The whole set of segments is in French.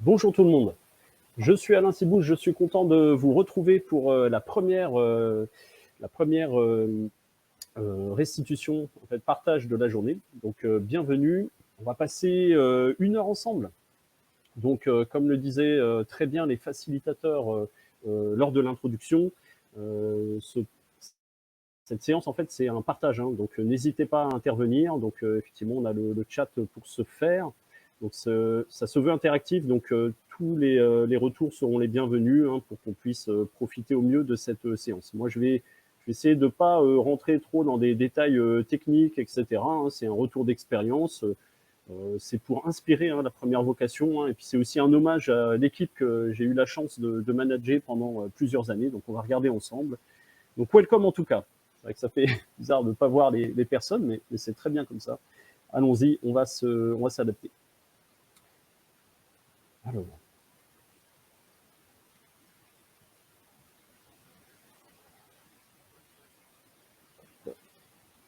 Bonjour tout le monde, je suis Alain Cibouche, je suis content de vous retrouver pour la première restitution, en fait, partage de la journée. Donc bienvenue, on va passer 1 heure ensemble. Donc comme le disaient très bien les facilitateurs lors de l'introduction, cette séance, en fait, c'est un partage, hein, donc n'hésitez pas à intervenir. Donc effectivement, on a le chat pour se faire. Donc ça se veut interactif, donc tous les retours seront les bienvenus, hein, pour qu'on puisse profiter au mieux de cette séance. Moi, je vais essayer de ne pas rentrer trop dans des détails techniques, etc. Hein, c'est un retour d'expérience. C'est pour inspirer, hein, la première vocation, hein, et puis c'est aussi un hommage à l'équipe que j'ai eu la chance de manager pendant plusieurs années. Donc on va regarder ensemble. Donc welcome en tout cas. C'est vrai que ça fait bizarre de ne pas voir les personnes, mais c'est très bien comme ça. Allons-y, on va s'adapter. Alors.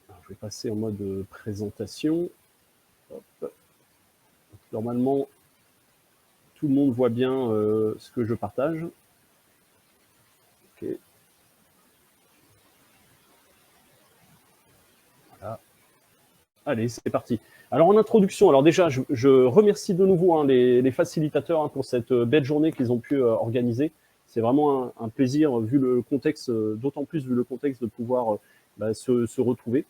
Alors, je vais passer en mode présentation. Hop. Normalement, tout le monde voit bien ce que je partage. Ok. Voilà. Allez, c'est parti. Alors en introduction, alors déjà, je remercie de nouveau, hein, les facilitateurs, hein, pour cette belle journée qu'ils ont pu organiser. C'est vraiment un plaisir, vu le contexte, d'autant plus vu le contexte, de pouvoir se retrouver.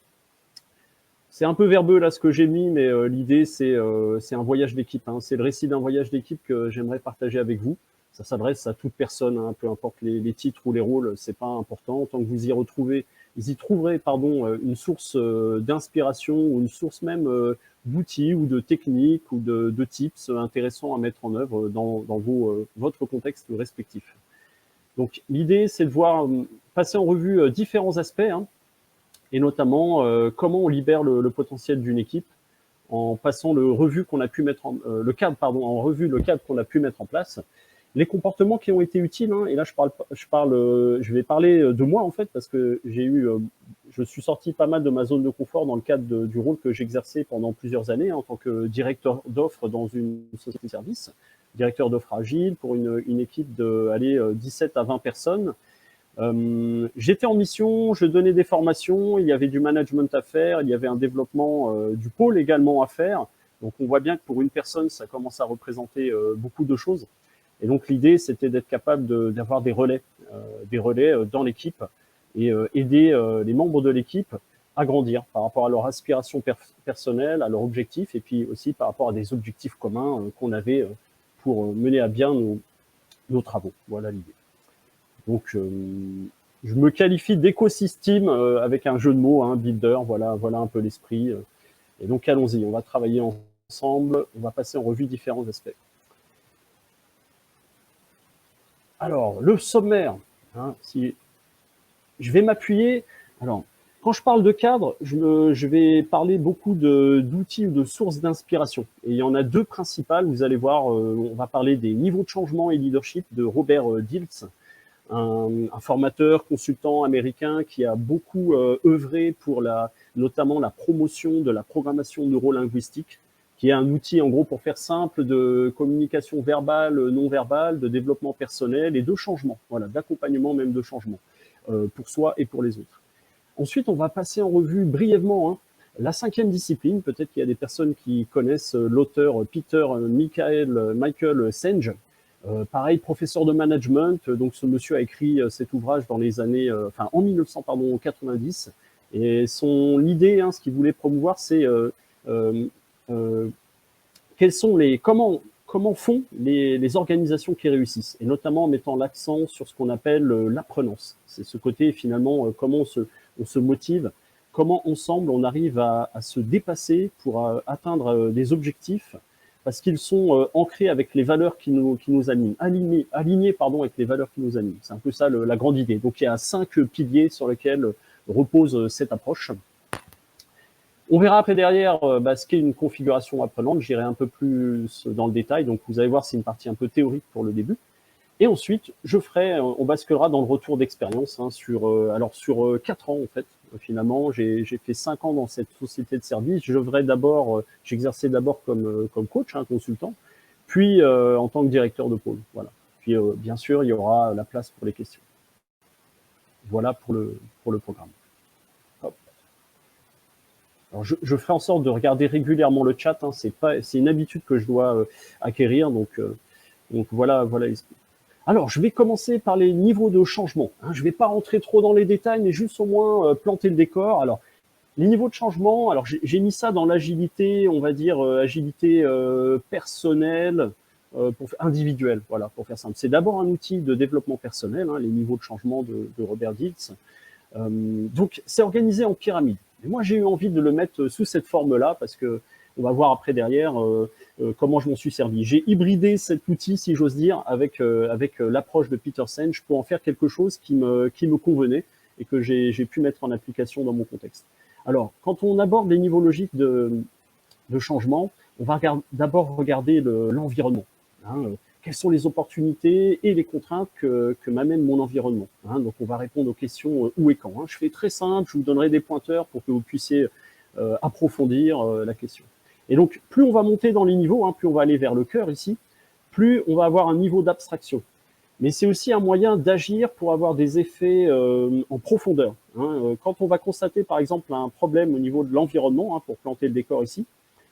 C'est un peu verbeux là ce que j'ai mis, mais l'idée c'est un voyage d'équipe, hein. C'est le récit d'un voyage d'équipe que j'aimerais partager avec vous. Ça s'adresse à toute personne, hein, peu importe les titres ou les rôles, c'est pas important. Tant que vous y trouverez une source d'inspiration, ou une source même d'outils ou de techniques ou de tips intéressants à mettre en œuvre dans votre contexte respectif. Donc l'idée c'est de voir passer en revue différents aspects, hein, et notamment comment on libère le potentiel d'une équipe en passant le cadre qu'on a pu mettre en place, les comportements qui ont été utiles, hein. Et là je vais parler de moi en fait, parce que je suis sorti pas mal de ma zone de confort dans le cadre du rôle que j'exerçais pendant plusieurs années, hein, en tant que directeur d'offres dans une société de service, directeur d'offres agile pour une équipe de 17 à 20 personnes. J'étais en mission, je donnais des formations, il y avait du management à faire, il y avait un développement du pôle également à faire. Donc on voit bien que pour une personne, ça commence à représenter beaucoup de choses. Et donc l'idée, c'était d'être capable d'avoir des relais dans l'équipe, et aider les membres de l'équipe à grandir par rapport à leurs aspirations personnelles, à leurs objectifs, et puis aussi par rapport à des objectifs communs qu'on avait pour mener à bien nos travaux. Voilà l'idée. Donc, je me qualifie d'écosystème avec un jeu de mots, hein, builder, voilà un peu l'esprit. Et donc, allons-y, on va travailler ensemble, on va passer en revue différents aspects. Alors, le sommaire, hein, je vais m'appuyer. Alors, quand je parle de cadre, je vais parler beaucoup d'outils ou de sources d'inspiration. Et il y en a deux principales, vous allez voir. On va parler des niveaux de changement et leadership de Robert Dilts, un formateur, consultant américain qui a beaucoup œuvré pour notamment la promotion de la programmation neurolinguistique, qui est un outil, en gros, pour faire simple, de communication verbale, non verbale, de développement personnel et de changement, voilà, d'accompagnement même de changement, pour soi et pour les autres. Ensuite, on va passer en revue brièvement, hein, la 5e discipline. Peut-être qu'il y a des personnes qui connaissent l'auteur Peter Michael Senge. Pareil, professeur de management. Donc, ce monsieur a écrit cet ouvrage dans les années, en 1990. Et l'idée, hein, ce qu'il voulait promouvoir, c'est comment font les organisations qui réussissent, et notamment en mettant l'accent sur ce qu'on appelle l'apprenance. C'est ce côté, finalement, comment on se motive, comment ensemble on arrive à se dépasser pour atteindre des objectifs, parce qu'ils sont ancrés avec les valeurs qui nous animent, alignés avec les valeurs qui nous animent. C'est un peu ça la grande idée. Donc il y a 5 piliers sur lesquels repose cette approche. On verra après derrière ce qu'est une configuration apprenante. J'irai un peu plus dans le détail. Donc vous allez voir, c'est une partie un peu théorique pour le début. Et ensuite, on basculera dans le retour d'expérience, hein, sur 4 ans en fait. Finalement, j'ai fait 5 ans dans cette société de service. J'exerçais d'abord comme coach, hein, consultant. puis en tant que directeur de pôle. Voilà. Puis bien sûr, il y aura la place pour les questions. Voilà pour le programme. Hop. Alors je ferai en sorte de regarder régulièrement le chat. Hein, c'est une habitude que je dois acquérir. Donc voilà. Alors, je vais commencer par les niveaux de changement. Hein, je ne vais pas rentrer trop dans les détails, mais juste au moins planter le décor. Alors, les niveaux de changement, alors j'ai mis ça dans l'agilité, on va dire agilité personnelle, individuelle, voilà, pour faire simple. C'est d'abord un outil de développement personnel, hein, les niveaux de changement de Robert Dilts. Donc, c'est organisé en pyramide. Et moi, j'ai eu envie de le mettre sous cette forme-là parce que on va voir après derrière comment je m'en suis servi. J'ai hybridé cet outil, si j'ose dire, avec l'approche de Peter Senge pour en faire quelque chose qui me convenait et que j'ai pu mettre en application dans mon contexte. Alors, quand on aborde les niveaux logiques de changement, on va d'abord regarder l'environnement. Hein, quelles sont les opportunités et les contraintes que m'amène mon environnement. Hein, donc, on va répondre aux questions où et quand. Hein. Je fais très simple, je vous donnerai des pointeurs pour que vous puissiez approfondir la question. Et donc, plus on va monter dans les niveaux, hein, plus on va aller vers le cœur ici, plus on va avoir un niveau d'abstraction. Mais c'est aussi un moyen d'agir pour avoir des effets en profondeur. Hein. Quand on va constater, par exemple, un problème au niveau de l'environnement, hein, pour planter le décor ici,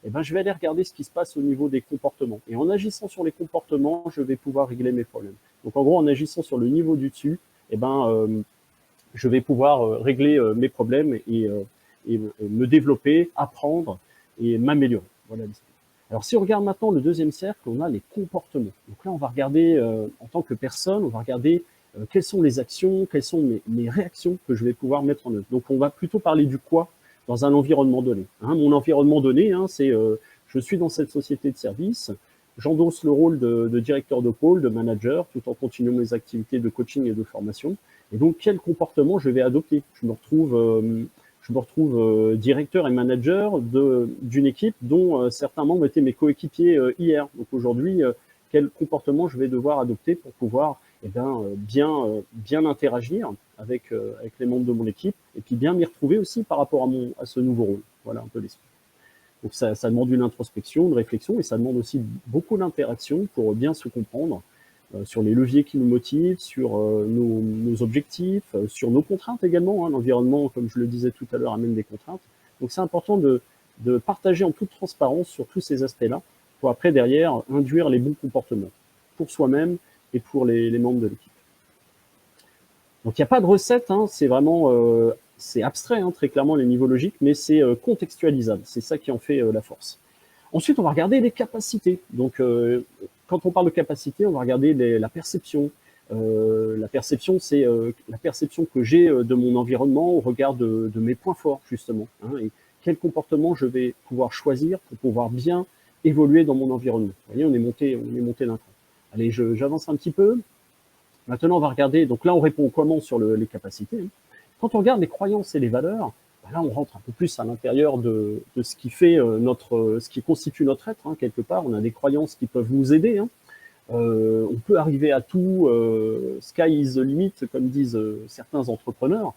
eh ben, je vais aller regarder ce qui se passe au niveau des comportements. Et en agissant sur les comportements, je vais pouvoir régler mes problèmes. Donc, en gros, en agissant sur le niveau du dessus, eh ben, je vais pouvoir régler mes problèmes et me développer, apprendre et m'améliorer. Voilà. Alors, si on regarde maintenant le deuxième cercle, on a les comportements. Donc là, on va regarder, en tant que personne, on va regarder quelles sont les actions, quelles sont mes réactions que je vais pouvoir mettre en œuvre. Donc, on va plutôt parler du quoi dans un environnement donné. Hein, mon environnement donné, hein, c'est je suis dans cette société de service, j'endosse le rôle de directeur de pôle, de manager, tout en continuant mes activités de coaching et de formation. Et donc, quel comportement je vais adopter? Je me retrouve directeur et manager d'une équipe dont certains membres étaient mes coéquipiers hier. Donc aujourd'hui, quel comportement je vais devoir adopter pour pouvoir bien interagir avec les membres de mon équipe et puis bien m'y retrouver aussi par rapport à ce nouveau rôle. Voilà un peu l'esprit. Donc ça demande une introspection, une réflexion et ça demande aussi beaucoup d'interaction pour bien se comprendre sur les leviers qui nous motivent, sur nos objectifs, sur nos contraintes également. Hein. L'environnement, comme je le disais tout à l'heure, amène des contraintes. Donc c'est important de partager en toute transparence sur tous ces aspects-là pour après, derrière, induire les bons comportements pour soi-même et pour les membres de l'équipe. Donc il n'y a pas de recette, hein, c'est vraiment c'est abstrait, hein, très clairement, les niveaux logiques, mais c'est contextualisable. C'est ça qui en fait la force. Ensuite, on va regarder les capacités. Donc, quand on parle de capacité, on va regarder la perception. La perception, c'est la perception que j'ai de mon environnement au regard de mes points forts, justement. Hein, et quel comportement je vais pouvoir choisir pour pouvoir bien évoluer dans mon environnement. Vous voyez, on est monté d'un cran. Allez, j'avance un petit peu. Maintenant, on va regarder. Donc là, on répond comment sur les capacités. Hein. Quand on regarde les croyances et les valeurs, là, on rentre un peu plus à l'intérieur de ce qui fait ce qui constitue notre être, hein, quelque part. On a des croyances qui peuvent nous aider. Hein. On peut arriver à tout, sky is the limit, comme disent certains entrepreneurs.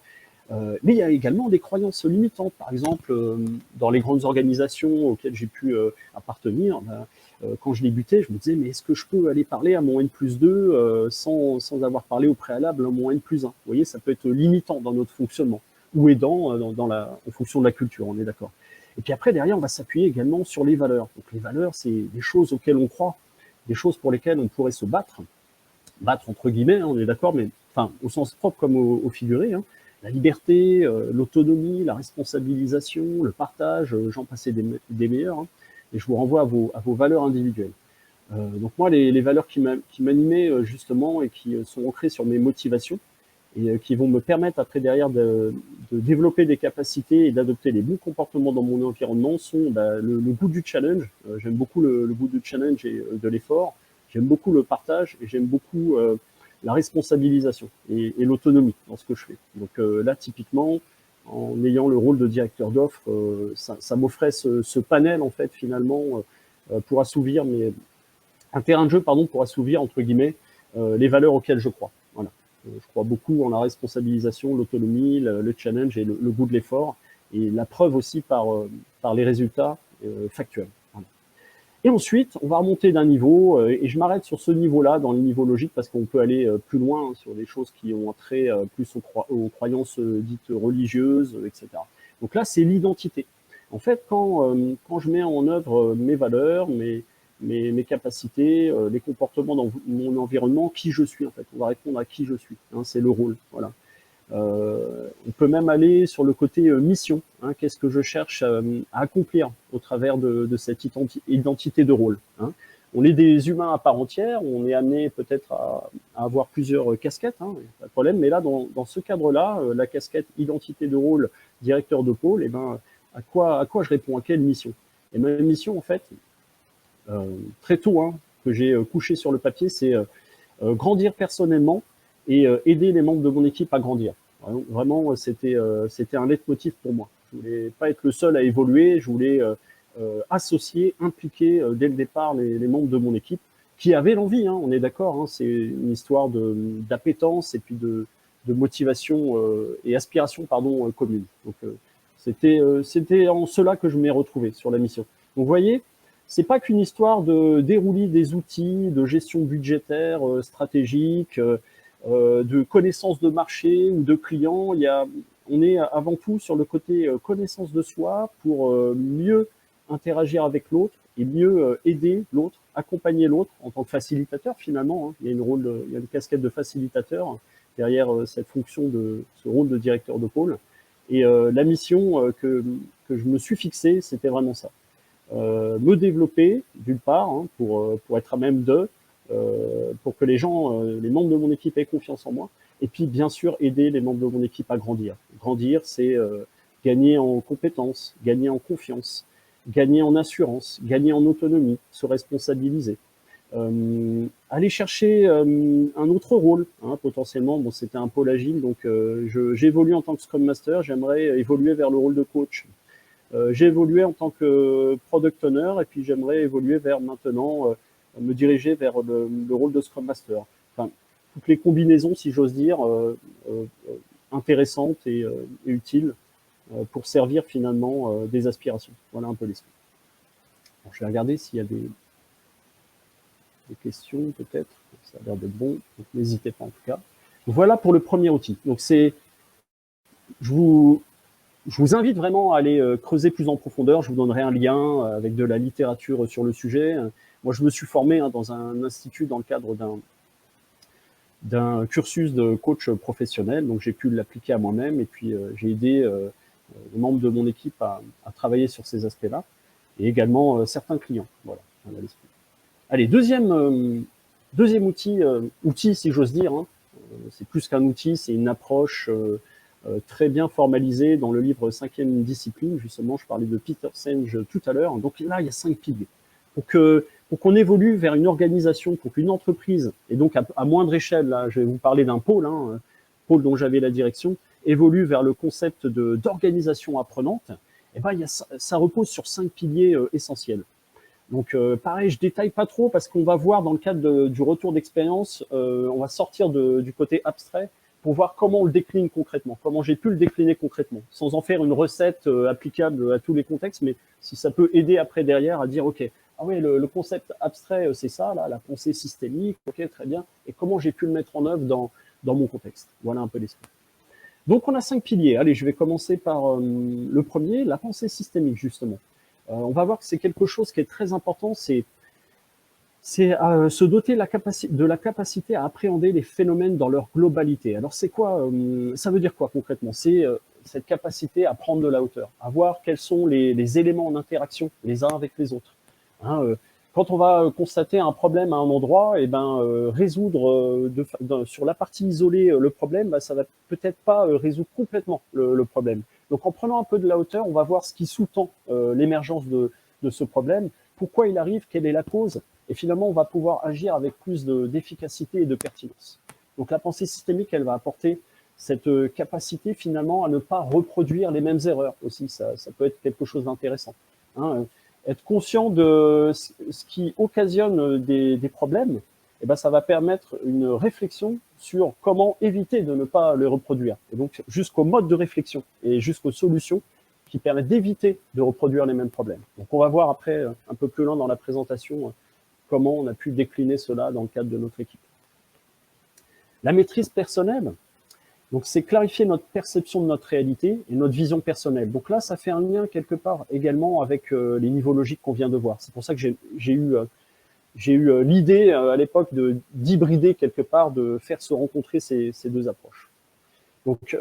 Mais il y a également des croyances limitantes. Par exemple, dans les grandes organisations auxquelles j'ai pu appartenir, quand je débutais, je me disais, mais est-ce que je peux aller parler à mon N+2 sans avoir parlé au préalable à mon N+1? Vous voyez, ça peut être limitant dans notre fonctionnement ou aidant en fonction de la culture, on est d'accord. Et puis après, derrière, on va s'appuyer également sur les valeurs. Donc les valeurs, c'est des choses auxquelles on croit, des choses pour lesquelles on pourrait se battre entre guillemets, hein, on est d'accord, mais enfin au sens propre comme au figuré. Hein. La liberté, l'autonomie, la responsabilisation, le partage, j'en passais des meilleurs. Hein. Et je vous renvoie à vos valeurs individuelles. Donc moi, les valeurs qui m'animaient justement et qui sont ancrées sur mes motivations, et qui vont me permettre après derrière de développer des capacités et d'adopter les bons comportements dans mon environnement sont le goût du challenge. J'aime beaucoup le goût du challenge et de l'effort. J'aime beaucoup le partage et j'aime beaucoup la responsabilisation et l'autonomie dans ce que je fais. Donc là, typiquement, en ayant le rôle de directeur d'offres, ça m'offrait ce panel en fait finalement pour assouvir un terrain de jeu pour assouvir entre guillemets les valeurs auxquelles je crois. Voilà. Je crois beaucoup en la responsabilisation, l'autonomie, le challenge et le goût de l'effort, et la preuve aussi par les résultats factuels. Voilà. Et ensuite, on va remonter d'un niveau, et je m'arrête sur ce niveau-là, dans le niveau logique, parce qu'on peut aller plus loin, hein, sur des choses qui ont trait plus aux croyances dites religieuses, etc. Donc là, c'est l'identité. En fait, quand je mets en œuvre mes valeurs, mes capacités, les comportements dans mon environnement, qui je suis, en fait. On va répondre à qui je suis, hein, c'est le rôle, voilà. On peut même aller sur le côté mission, hein, qu'est-ce que je cherche à accomplir au travers de cette identité de rôle, hein. On est des humains à part entière, on est amené peut-être à avoir plusieurs casquettes, hein, pas de problème, mais là, dans ce cadre-là, la casquette identité de rôle, directeur de pôle, et ben, à quoi je réponds, à quelle mission? Et ma mission, en fait, très tôt, hein, que j'ai couché sur le papier, c'est grandir personnellement et aider les membres de mon équipe à grandir. Vraiment, c'était un leitmotiv pour moi. Je voulais pas être le seul à évoluer, je voulais associer, impliquer dès le départ les membres de mon équipe qui avaient l'envie, hein, on est d'accord, hein, c'est une histoire d'appétence et puis de motivation et aspiration pardon, commune. Donc c'était en cela que je m'ai retrouvé sur la mission. Donc vous voyez, c'est pas qu'une histoire de dérouler des outils, de gestion budgétaire stratégique, de connaissance de marché ou de clients. On est avant tout sur le côté connaissance de soi pour mieux interagir avec l'autre et mieux aider l'autre, accompagner l'autre en tant que facilitateur finalement, hein. Il y a une casquette de facilitateur derrière cette fonction ce rôle de directeur de pôle. Et la mission que je me suis fixée, c'était vraiment ça. Me développer d'une part, hein, pour être à même d'eux, pour que les membres de mon équipe aient confiance en moi, et puis bien sûr aider les membres de mon équipe à grandir. Grandir, c'est gagner en compétences, gagner en confiance, gagner en assurance, gagner en autonomie, se responsabiliser. Aller chercher un autre rôle, hein, potentiellement. Bon, c'était un pôle agile, donc j'évolue en tant que Scrum Master, j'aimerais évoluer vers le rôle de coach. J'ai évolué en tant que Product Owner, et puis j'aimerais évoluer vers maintenant me diriger vers le rôle de Scrum Master. Enfin, toutes les combinaisons, si j'ose dire, intéressantes et utiles pour servir finalement des aspirations. Voilà un peu l'esprit. Je vais regarder s'il y a des questions peut-être. Ça a l'air d'être bon, donc n'hésitez pas en tout cas. Voilà pour le premier outil. Donc je vous invite vraiment à aller creuser plus en profondeur. Je vous donnerai un lien avec de la littérature sur le sujet. Moi, je me suis formé dans un institut dans le cadre d'un cursus de coach professionnel, donc j'ai pu l'appliquer à moi-même et puis j'ai aidé les membres de mon équipe à travailler sur ces aspects-là et également certains clients. Voilà. Allez, deuxième outil si j'ose dire, hein. C'est plus qu'un outil, c'est une approche très bien formalisée dans le livre 5e discipline. Justement, je parlais de Peter Senge tout à l'heure. Donc là, il y a 5 piliers. Pour qu'on évolue vers une organisation, pour qu'une entreprise, et donc à moindre échelle, là, je vais vous parler d'un pôle, hein, pôle dont j'avais la direction, évolue vers le concept d'organisation apprenante, et ben, ça repose sur 5 piliers essentiels. Donc pareil, je détaille pas trop parce qu'on va voir dans le cadre du retour d'expérience, on va sortir du côté abstrait pour voir comment on le décline concrètement, comment j'ai pu le décliner concrètement, sans en faire une recette applicable à tous les contextes, mais si ça peut aider après derrière à dire, ok, ah oui, le concept abstrait, c'est ça, là, la pensée systémique, ok, très bien, et comment j'ai pu le mettre en œuvre dans mon contexte. Voilà un peu l'esprit. Donc on a 5 piliers. Allez, je vais commencer par le premier, la pensée systémique, justement. On va voir que c'est quelque chose qui est très important, c'est se doter de la capacité à appréhender les phénomènes dans leur globalité. Alors c'est quoi, ça veut dire quoi concrètement? C'est cette capacité à prendre de la hauteur, à voir quels sont les éléments en interaction les uns avec les autres. Hein, quand on va constater un problème à un endroit, et ben résoudre sur la partie isolée le problème, bah, ça va peut-être pas résoudre complètement le problème. Donc en prenant un peu de la hauteur, on va voir ce qui sous-tend l'émergence de ce problème, pourquoi il arrive, quelle est la cause, et finalement on va pouvoir agir avec plus d'efficacité et de pertinence. Donc la pensée systémique, elle va apporter cette capacité finalement à ne pas reproduire les mêmes erreurs aussi, ça peut être quelque chose d'intéressant. Hein, être conscient de ce qui occasionne des problèmes, eh ben, ça va permettre une réflexion sur comment éviter de ne pas les reproduire. Et donc, jusqu'au mode de réflexion et jusqu'aux solutions qui permettent d'éviter de reproduire les mêmes problèmes. Donc on va voir après, un peu plus loin dans la présentation, comment on a pu décliner cela dans le cadre de notre équipe. La maîtrise personnelle, donc c'est clarifier notre perception de notre réalité et notre vision personnelle. Donc là, ça fait un lien quelque part également avec les niveaux logiques qu'on vient de voir. C'est pour ça que j'ai eu l'idée à l'époque d'hybrider quelque part, de faire se rencontrer ces deux approches. Donc,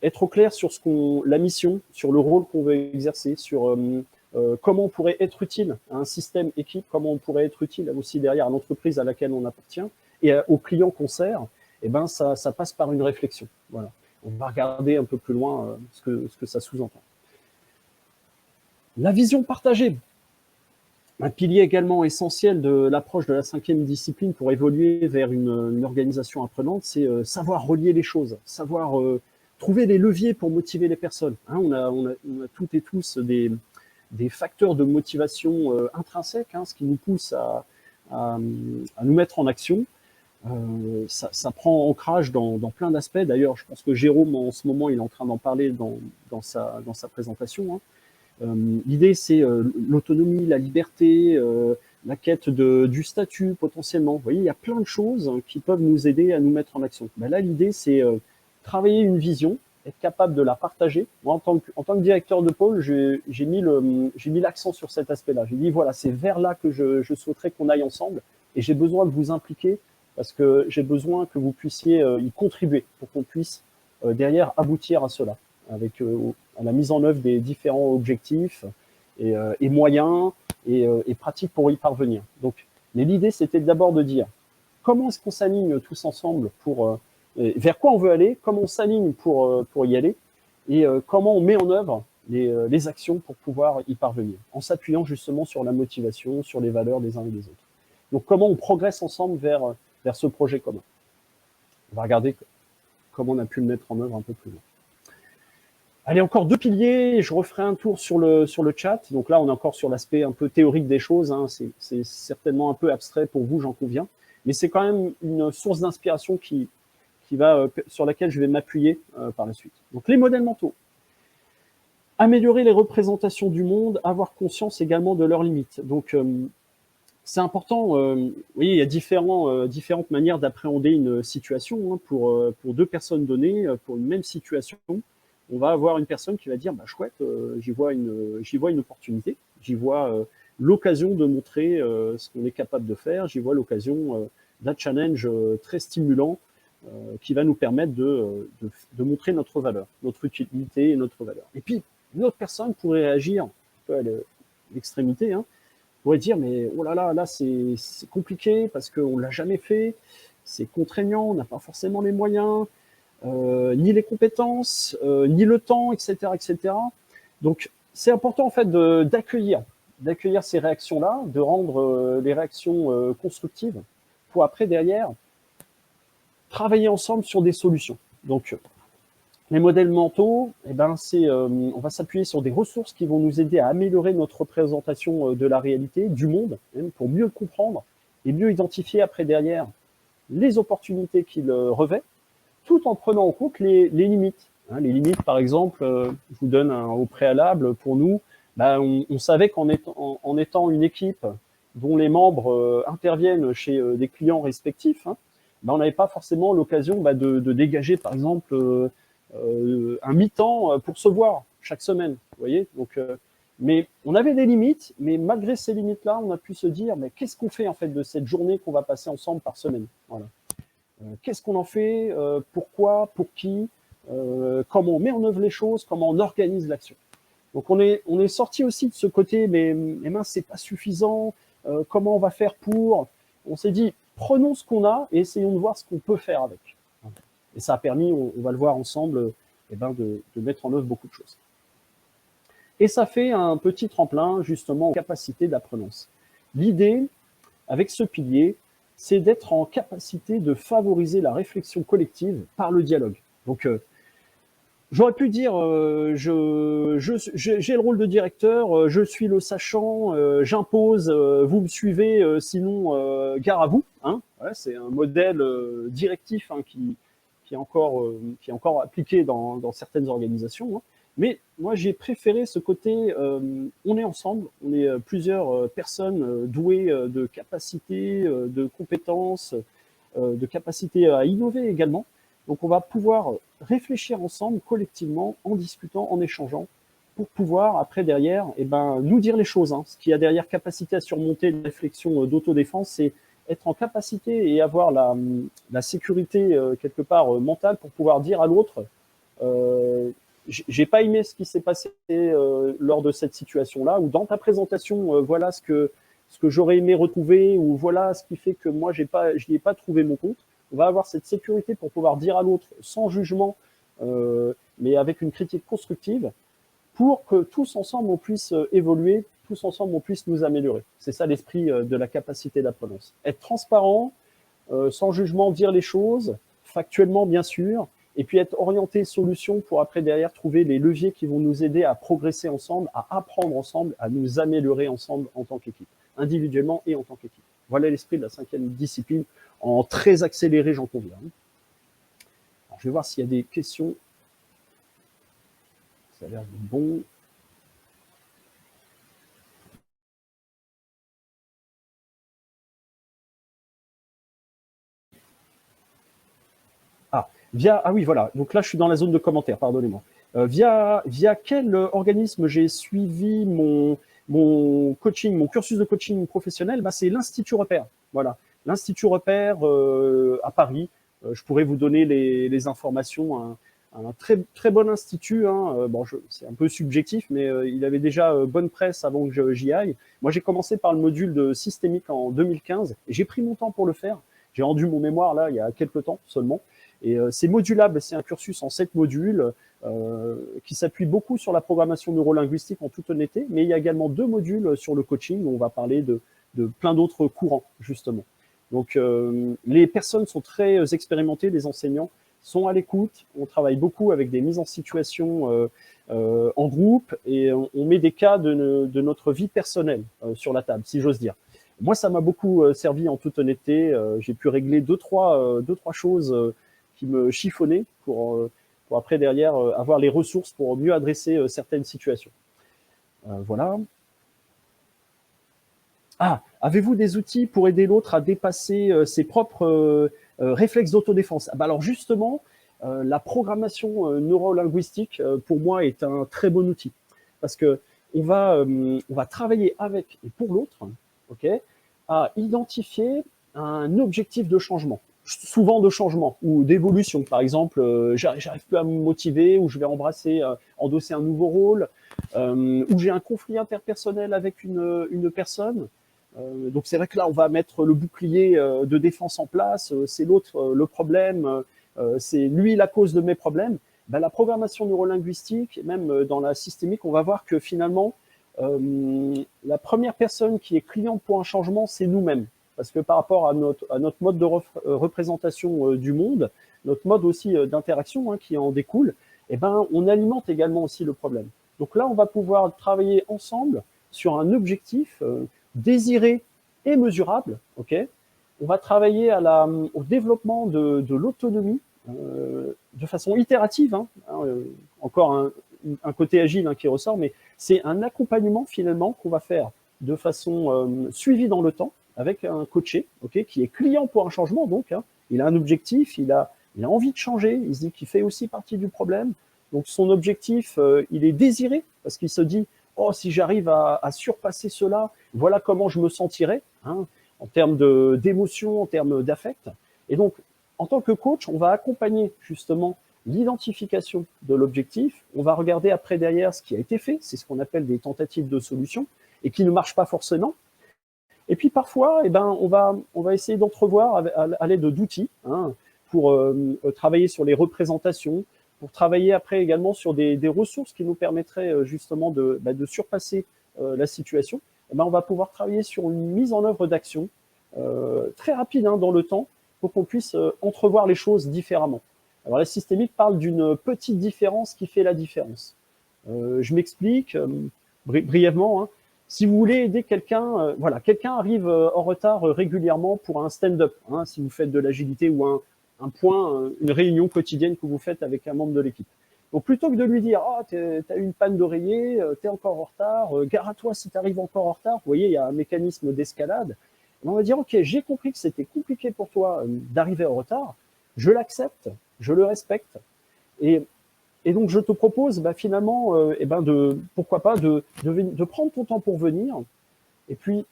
être au clair sur la mission, sur le rôle qu'on veut exercer, sur comment on pourrait être utile à un système équipe, comment on pourrait être utile aussi derrière à l'entreprise à laquelle on appartient et aux clients qu'on sert, eh ben ça passe par une réflexion. Voilà. On va regarder un peu plus loin ce que ça sous-entend. La vision partagée. Un pilier également essentiel de l'approche de la 5e discipline pour évoluer vers une organisation apprenante, c'est savoir relier les choses, savoir trouver des leviers pour motiver les personnes. Hein, on a toutes et tous des facteurs de motivation intrinsèques, hein, ce qui nous pousse à nous mettre en action. Ça prend ancrage dans plein d'aspects. D'ailleurs, je pense que Jérôme, en ce moment, il est en train d'en parler dans sa présentation. Hein. L'idée, c'est l'autonomie, la liberté, la quête du statut potentiellement. Vous voyez, il y a plein de choses qui peuvent nous aider à nous mettre en action. Ben là, l'idée, c'est travailler une vision, être capable de la partager. Moi, en tant que directeur de pôle, j'ai mis l'accent sur cet aspect-là. J'ai dit, voilà, c'est vers là que je souhaiterais qu'on aille ensemble et j'ai besoin de vous impliquer parce que j'ai besoin que vous puissiez y contribuer pour qu'on puisse derrière aboutir à cela, avec à la mise en œuvre des différents objectifs et moyens et pratiques pour y parvenir. Donc, mais l'idée, c'était d'abord de dire comment est-ce qu'on s'aligne tous ensemble pour vers quoi on veut aller, comment on s'aligne pour y aller et comment on met en œuvre les actions pour pouvoir y parvenir, en s'appuyant justement sur la motivation, sur les valeurs des uns et des autres. Donc, comment on progresse ensemble vers ce projet commun. On va regarder comment on a pu le mettre en œuvre un peu plus loin. Allez, encore 2 piliers, je referai un tour sur le chat. Donc là, on est encore sur l'aspect un peu théorique des choses, hein. C'est certainement un peu abstrait pour vous, j'en conviens, mais c'est quand même une source d'inspiration sur laquelle je vais m'appuyer par la suite. Donc les modèles mentaux. Améliorer les représentations du monde, avoir conscience également de leurs limites. Donc c'est important, vous voyez, il y a différentes manières d'appréhender une situation, hein, pour 2 personnes données, pour une même situation. On va avoir une personne qui va dire, bah chouette, j'y vois une opportunité, j'y vois l'occasion de montrer ce qu'on est capable de faire, j'y vois l'occasion d'un challenge très stimulant qui va nous permettre de montrer notre valeur, notre utilité et notre valeur. Et puis, une autre personne pourrait réagir, un peu à l'extrémité, hein, pourrait dire, mais oh là, c'est compliqué parce qu'on ne l'a jamais fait, c'est contraignant, on n'a pas forcément les moyens, ni les compétences, ni le temps, etc., etc. Donc, c'est important en fait d'accueillir ces réactions-là, de rendre les réactions constructives pour après, derrière, travailler ensemble sur des solutions. Donc, les modèles mentaux, eh ben, on va s'appuyer sur des ressources qui vont nous aider à améliorer notre représentation de la réalité, du monde, même pour mieux le comprendre et mieux identifier après derrière les opportunités qu'il revêt, tout en prenant en compte les limites. Hein, les limites, par exemple, je vous donne au préalable, pour nous, ben, on savait qu'en étant une équipe dont les membres interviennent chez des clients respectifs, hein, ben, on n'avait pas forcément l'occasion de dégager, par exemple, un mi-temps pour se voir chaque semaine, vous voyez. Donc, mais on avait des limites, mais malgré ces limites-là, on a pu se dire, mais qu'est-ce qu'on fait en fait de cette journée qu'on va passer ensemble par semaine? Voilà. Qu'est-ce qu'on en fait? Pourquoi? Pour qui? Comment on met en œuvre les choses? Comment on organise l'action? Donc on est sorti aussi de ce côté, mais mince, c'est pas suffisant. Comment on va faire pour? On s'est dit, prenons ce qu'on a et essayons de voir ce qu'on peut faire avec. Et ça a permis, on va le voir ensemble, de mettre en œuvre beaucoup de choses. Et ça fait un petit tremplin, justement, en capacité d'apprenance. L'idée, avec ce pilier, c'est d'être en capacité de favoriser la réflexion collective par le dialogue. Donc, j'aurais pu dire, j'ai le rôle de directeur, je suis le sachant, j'impose, vous me suivez, sinon, gare à vous. Hein. Ouais, c'est un modèle directif, hein, qui est encore appliqué dans certaines organisations. Hein. Mais moi, j'ai préféré ce côté, on est ensemble, on est plusieurs personnes douées de capacités, de compétences, de capacités à innover également. Donc on va pouvoir réfléchir ensemble, collectivement, en discutant, en échangeant, pour pouvoir, après, derrière, eh ben, nous dire les choses. Hein. Ce qu'il y a derrière capacité à surmonter une réflexion d'autodéfense, c'est être en capacité et avoir la sécurité, quelque part, mentale pour pouvoir dire à l'autre, euh, j'ai pas aimé ce qui s'est passé lors de cette situation-là, ou dans ta présentation, voilà ce que j'aurais aimé retrouver, ou voilà ce qui fait que moi je n'y ai pas trouvé mon compte. On va avoir cette sécurité pour pouvoir dire à l'autre sans jugement, mais avec une critique constructive, pour que tous ensemble on puisse évoluer, tous ensemble on puisse nous améliorer. C'est ça l'esprit de la capacité d'apprenance. Être transparent, sans jugement, dire les choses, factuellement bien sûr, et puis être orienté solution pour après derrière trouver les leviers qui vont nous aider à progresser ensemble, à apprendre ensemble, à nous améliorer ensemble en tant qu'équipe, individuellement et en tant qu'équipe. Voilà l'esprit de la 5e discipline, en très accéléré, j'en conviens. Alors, je vais voir s'il y a des questions. Ça a l'air bon. Ah oui, voilà. Donc là, je suis dans la zone de commentaires, pardonnez-moi. Via quel organisme j'ai suivi mon coaching, mon cursus de coaching professionnel? Bah, c'est l'Institut Repère. Voilà. L'Institut Repère à Paris. Je pourrais vous donner les informations. Un très, très bon institut. Hein. Bon, c'est un peu subjectif, mais il avait déjà bonne presse avant que j'y aille. Moi, j'ai commencé par le module de systémique en 2015 et j'ai pris mon temps pour le faire. J'ai rendu mon mémoire là il y a quelques temps seulement. Et c'est modulable, c'est un cursus en 7 modules qui s'appuie beaucoup sur la programmation neurolinguistique en toute honnêteté, mais il y a également 2 modules sur le coaching où on va parler de plein d'autres courants, justement. Donc les personnes sont très expérimentées, les enseignants sont à l'écoute, on travaille beaucoup avec des mises en situation en groupe et on met des cas de notre vie personnelle sur la table, si j'ose dire. Moi, ça m'a beaucoup servi en toute honnêteté. J'ai pu régler deux, trois choses qui me chiffonnaient pour après, derrière, avoir les ressources pour mieux adresser certaines situations. Voilà. Ah, avez-vous des outils pour aider l'autre à dépasser ses propres réflexes d'autodéfense? Ah bah alors justement, la programmation neurolinguistique, pour moi, est un très bon outil. Parce que on va travailler avec et pour l'autre, ok, à identifier un objectif de changement, souvent de changement ou d'évolution. Par exemple, j'arrive plus à me motiver, ou je vais endosser un nouveau rôle, ou j'ai un conflit interpersonnel avec une personne. Donc c'est vrai que là, on va mettre le bouclier de défense en place, c'est l'autre le problème, c'est lui la cause de mes problèmes. Ben, la programmation neurolinguistique, même dans la systémique, on va voir que finalement, la première personne qui est cliente pour un changement, c'est nous-mêmes. Parce que par rapport à notre mode de représentation du monde, notre mode aussi d'interaction qui en découle, eh ben, on alimente également aussi le problème. Donc là, on va pouvoir travailler ensemble sur un objectif désiré et mesurable. Okay, on va travailler au développement de l'autonomie de façon itérative. Encore un côté agile qui ressort, mais c'est un accompagnement finalement qu'on va faire de façon suivie dans le temps avec un coaché, qui est client pour un changement. Donc, il a un objectif, il a envie de changer, il se dit qu'il fait aussi partie du problème. Donc, son objectif, il est désiré parce qu'il se dit, oh, si j'arrive à surpasser cela, voilà comment je me sentirais, en termes d'émotion, en termes d'affect. Et donc, en tant que coach, on va accompagner justement l'identification de l'objectif. On va regarder après derrière ce qui a été fait, c'est ce qu'on appelle des tentatives de solution, et qui ne marchent pas forcément. Et puis parfois, on va essayer d'entrevoir à l'aide d'outils pour travailler sur les représentations, pour travailler après également sur des ressources qui nous permettraient justement de surpasser la situation. On va pouvoir travailler sur une mise en œuvre d'action très rapide dans le temps pour qu'on puisse entrevoir les choses différemment. Alors la systémique parle d'une petite différence qui fait la différence. Je m'explique brièvement. Si vous voulez aider quelqu'un, voilà, quelqu'un arrive en retard régulièrement pour un stand-up, si vous faites de l'agilité ou un point, une réunion quotidienne que vous faites avec un membre de l'équipe. Donc plutôt que de lui dire « Ah, t'as eu une panne d'oreiller, t'es encore en retard, gare à toi si t'arrives encore en retard », vous voyez, il y a un mécanisme d'escalade. On va dire « Ok, j'ai compris que c'était compliqué pour toi d'arriver en retard, je l'accepte, je le respecte, et donc je te propose finalement, pourquoi pas, de prendre ton temps pour venir, et puis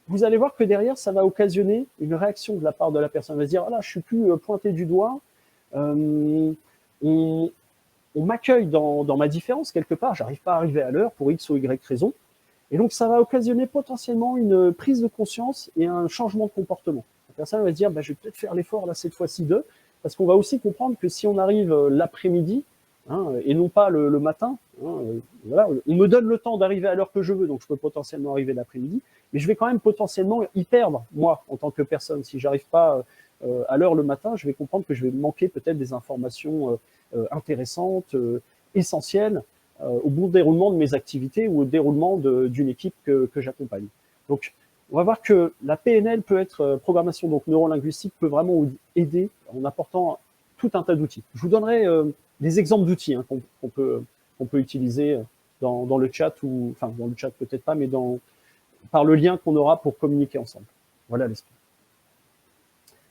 vous allez voir que derrière, ça va occasionner une réaction de la part de la personne. Elle va se dire « Ah là, je suis plus pointé du doigt, on m'accueille dans ma différence quelque part, j'arrive pas à arriver à l'heure pour X ou Y raison. » Et donc, ça va occasionner potentiellement une prise de conscience et un changement de comportement. La personne va se dire, je vais peut-être faire l'effort là cette fois-ci parce qu'on va aussi comprendre que si on arrive l'après-midi, et non pas le matin, voilà, on me donne le temps d'arriver à l'heure que je veux, donc je peux potentiellement arriver l'après-midi, mais je vais quand même potentiellement y perdre, moi, en tant que personne. Si j'arrive pas à l'heure le matin, je vais comprendre que je vais manquer peut-être des informations intéressantes, essentielles, au bon déroulement de mes activités ou au déroulement d'une équipe que j'accompagne. Donc, on va voir que la PNL peut être, programmation donc neurolinguistique, peut vraiment aider en apportant tout un tas d'outils. Je vous donnerai des exemples d'outils qu'on peut utiliser dans le chat, enfin dans le chat peut-être pas, mais par le lien qu'on aura pour communiquer ensemble. Voilà l'esprit.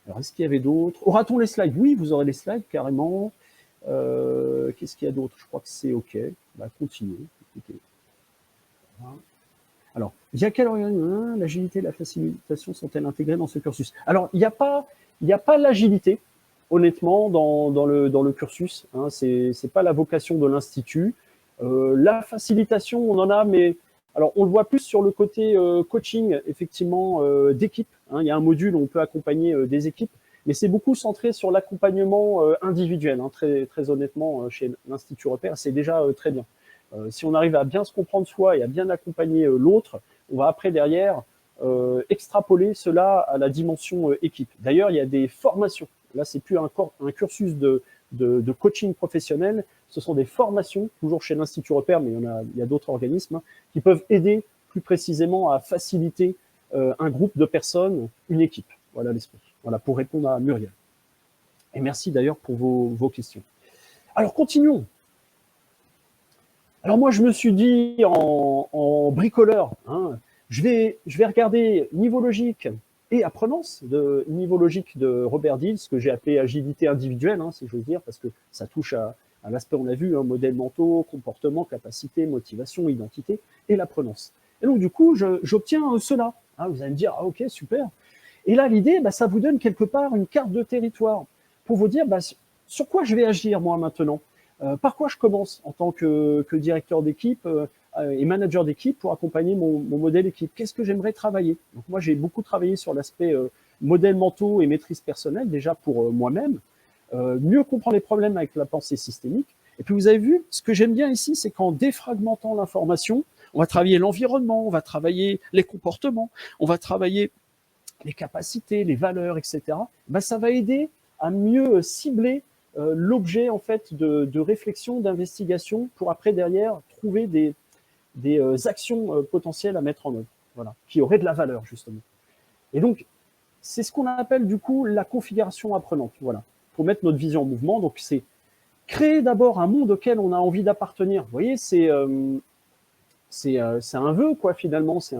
Alors, est-ce qu'il y avait d'autres? Aura-t-on les slides? Oui, vous aurez les slides, carrément. Qu'est-ce qu'il y a d'autre? Je crois que c'est OK. Continuez. Écoutez. Voilà. Alors, il y a quel organisme l'agilité et la facilitation sont-elles intégrées dans ce cursus? Alors, il n'y a pas l'agilité, honnêtement, dans le cursus. C'est pas la vocation de l'Institut. La facilitation, on en a, mais alors on le voit plus sur le côté coaching, effectivement, d'équipe. Il y a un module où on peut accompagner des équipes, mais c'est beaucoup centré sur l'accompagnement individuel. Très, très honnêtement, chez l'Institut Repère, c'est déjà très bien. Si on arrive à bien se comprendre soi et à bien accompagner l'autre, on va après derrière extrapoler cela à la dimension équipe. D'ailleurs, il y a des formations. Là, c'est plus un cursus de coaching professionnel, ce sont des formations, toujours chez l'Institut Repère, mais il y a d'autres organismes, qui peuvent aider plus précisément à faciliter un groupe de personnes, une équipe. Voilà l'esprit. Voilà, pour répondre à Muriel. Et merci d'ailleurs pour vos questions. Alors, continuons. Alors moi, je me suis dit en bricoleur, je vais regarder niveau logique et apprenance, niveau logique de Robert Dills, que j'ai appelé agilité individuelle, si j'ose dire, parce que ça touche à l'aspect, on l'a vu, modèles mentaux, comportement, capacité, motivation, identité, et l'apprenance. Et donc du coup, j'obtiens cela. Vous allez me dire, ok, super. Et là, l'idée, ça vous donne quelque part une carte de territoire pour vous dire sur quoi je vais agir moi maintenant. Par quoi je commence en tant que directeur d'équipe et manager d'équipe pour accompagner mon modèle équipe? Qu'est-ce que j'aimerais travailler? Donc moi, j'ai beaucoup travaillé sur l'aspect modèles mentaux et maîtrise personnelle, déjà pour moi-même, mieux comprendre les problèmes avec la pensée systémique. Et puis vous avez vu, ce que j'aime bien ici, c'est qu'en défragmentant l'information, on va travailler l'environnement, on va travailler les comportements, on va travailler les capacités, les valeurs, etc. Ça va aider à mieux cibler l'objet en fait de réflexion, d'investigation, pour après derrière trouver des actions potentielles à mettre en œuvre, voilà, qui auraient de la valeur justement. Et donc c'est ce qu'on appelle du coup la configuration apprenante, voilà, pour mettre notre vision en mouvement. Donc c'est créer d'abord un monde auquel on a envie d'appartenir. Vous voyez, c'est un vœu quoi finalement, c'est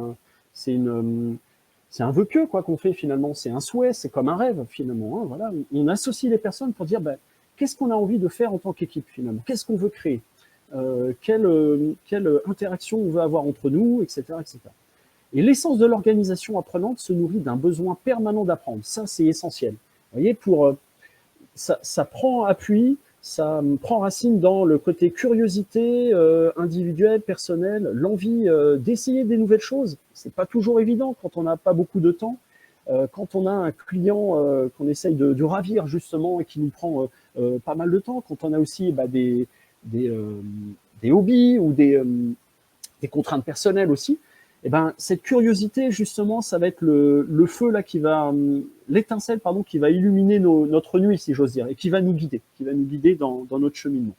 un vœu qu'on fait finalement, c'est un souhait, c'est comme un rêve finalement. Voilà, on associe les personnes pour dire qu'est-ce qu'on a envie de faire en tant qu'équipe finalement, qu'est-ce qu'on veut créer, quelle interaction on veut avoir entre nous, etc., etc. Et l'essence de l'organisation apprenante se nourrit d'un besoin permanent d'apprendre. Ça, c'est essentiel. Vous voyez, ça prend appui, ça prend racine dans le côté curiosité individuelle, personnelle, l'envie d'essayer des nouvelles choses. C'est pas toujours évident quand on n'a pas beaucoup de temps, quand on a un client qu'on essaye de ravir justement et qui nous prend pas mal de temps, quand on a aussi des hobbies ou des contraintes personnelles aussi. Et cette curiosité, justement, ça va être le feu là l'étincelle qui va illuminer notre nuit, si j'ose dire, et qui va nous guider dans notre cheminement.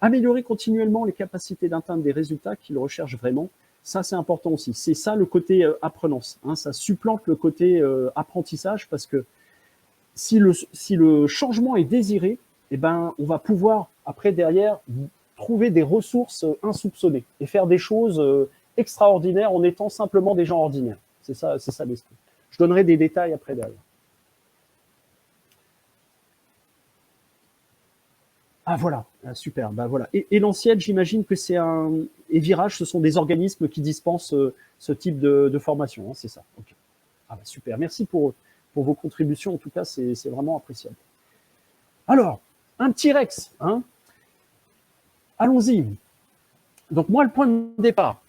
Améliorer continuellement les capacités d'atteindre des résultats qu'il recherche vraiment, ça c'est important aussi. C'est ça le côté apprenance, ça supplante le côté apprentissage, parce que si le changement est désiré, on va pouvoir après, derrière, trouver des ressources insoupçonnées et faire des choses extraordinaires en étant simplement des gens ordinaires. C'est ça l'esprit. Je donnerai des détails après derrière. Ah voilà, ah, super. Bah voilà. Et l'ancienne, j'imagine que c'est un. Et Virage, ce sont des organismes qui dispensent ce type de formation, hein, c'est ça. Okay. Ah bah super. Merci pour vos contributions. En tout cas, c'est vraiment appréciable. Alors, un petit Rex, hein. Allons-y. Donc moi, le point de départ.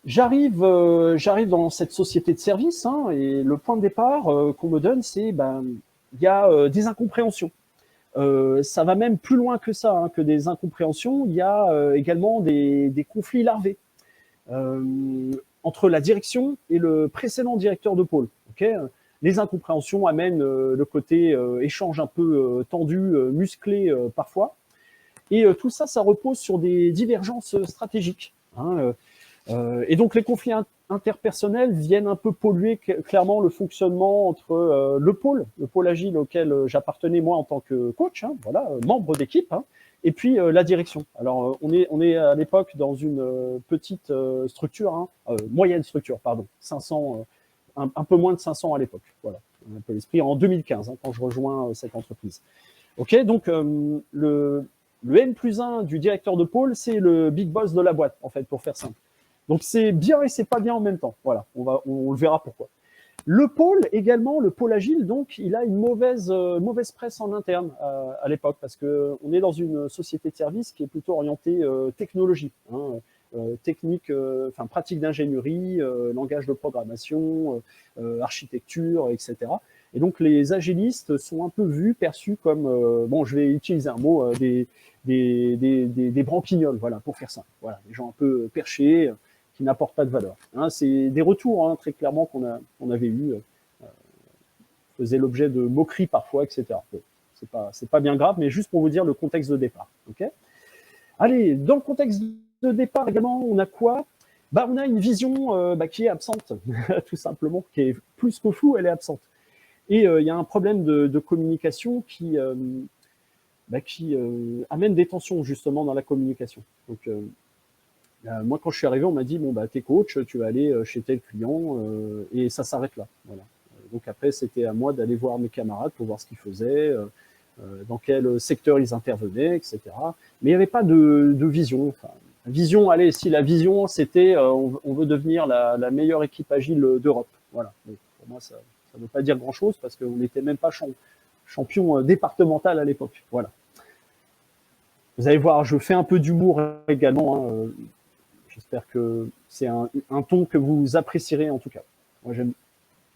J'arrive dans cette société de service, hein, et le point de départ qu'on me donne, c'est ben il y a des incompréhensions. Ça va même plus loin que ça, hein, que des incompréhensions. Il y a également des conflits larvés entre la direction et le précédent directeur de pôle. Okay, les incompréhensions amènent le côté échange un peu tendu, musclé parfois. Et tout ça, ça repose sur des divergences stratégiques. Hein, et donc les conflits interpersonnels viennent un peu polluer clairement le fonctionnement entre le pôle agile auquel j'appartenais moi en tant que coach, hein, voilà, membre d'équipe, hein, et puis la direction. Alors on est à l'époque dans une petite structure, hein, moyenne structure, pardon, 500, un peu moins de 500 à l'époque. Voilà, un peu l'esprit en 2015 hein, quand je rejoins cette entreprise. Ok, donc le N+1 du directeur de pôle, c'est le big boss de la boîte, en fait, pour faire simple. Donc c'est bien et c'est pas bien en même temps. Voilà, on le verra pourquoi. Le pôle également, le pôle agile, donc il a une mauvaise presse en interne à l'époque parce que on est dans une société de service qui est plutôt orientée technologie, hein, technique, enfin pratique d'ingénierie, langage de programmation, architecture, etc. Et donc les agilistes sont un peu vus, perçus comme, bon, je vais utiliser un mot, des branquignoles, voilà, pour faire ça. Voilà, des gens un peu perchés, qui n'apportent pas de valeur. Hein, c'est des retours, hein, très clairement, qu'on avait eu, faisaient l'objet de moqueries parfois, etc. Bon, c'est pas bien grave, mais juste pour vous dire le contexte de départ. Okay, allez, dans le contexte de départ également, on a quoi? Bah, on a une vision qui est absente, tout simplement, qui est plus que floue, elle est absente. Et il y a un problème de communication qui amène des tensions justement dans la communication. Donc moi, quand je suis arrivé, on m'a dit bon bah t'es coach, tu vas aller chez tel client et ça s'arrête là. Voilà. Donc après, c'était à moi d'aller voir mes camarades pour voir ce qu'ils faisaient, dans quel secteur ils intervenaient, etc. Mais il n'y avait pas de vision. Enfin, vision, allez, si la vision c'était on veut devenir la meilleure équipe agile d'Europe. Voilà. Donc, pour moi, ça ne veut pas dire grand-chose parce qu'on n'était même pas champion départemental à l'époque. Voilà. Vous allez voir, je fais un peu d'humour également. Hein. J'espère que c'est un ton que vous apprécierez en tout cas. Moi, j'aime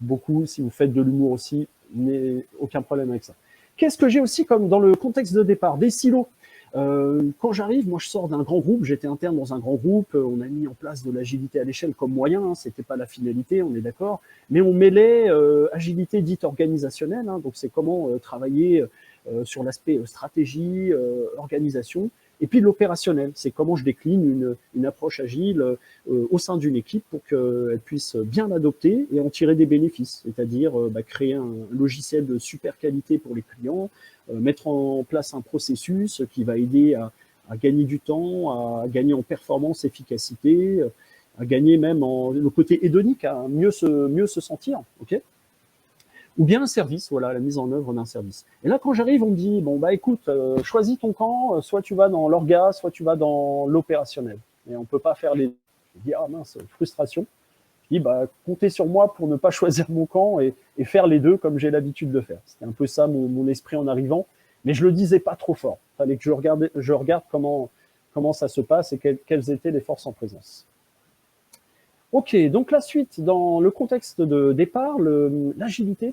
beaucoup. Si vous faites de l'humour aussi, mais aucun problème avec ça. Qu'est-ce que j'ai aussi comme dans le contexte de départ? Des silos. Quand j'arrive, moi je sors d'un grand groupe, j'étais interne dans un grand groupe, on a mis en place de l'agilité à l'échelle comme moyen, hein, c'était pas la finalité, on est d'accord, mais on mêlait agilité dite organisationnelle, hein, donc c'est comment travailler sur l'aspect stratégie, organisation, et puis l'opérationnel, c'est comment je décline une approche agile au sein d'une équipe pour qu'elle puisse bien l'adopter et en tirer des bénéfices, c'est-à-dire créer un logiciel de super qualité pour les clients, mettre en place un processus qui va aider à gagner du temps, à gagner en performance, efficacité, à gagner même en le côté hédonique, à mieux se sentir, ok? Ou bien un service, voilà, la mise en œuvre d'un service. Et là, quand j'arrive, on me dit, bon, bah écoute, choisis ton camp, soit tu vas dans l'orga, soit tu vas dans l'opérationnel. Et on peut pas faire les deux. Je dis, ah mince, frustration. Je dis, bah, comptez sur moi pour ne pas choisir mon camp et faire les deux comme j'ai l'habitude de faire. C'était un peu ça mon esprit en arrivant, mais je le disais pas trop fort. Il fallait que je regarde comment ça se passe et quelles étaient les forces en présence. Ok, donc la suite, dans le contexte de départ, l'agilité,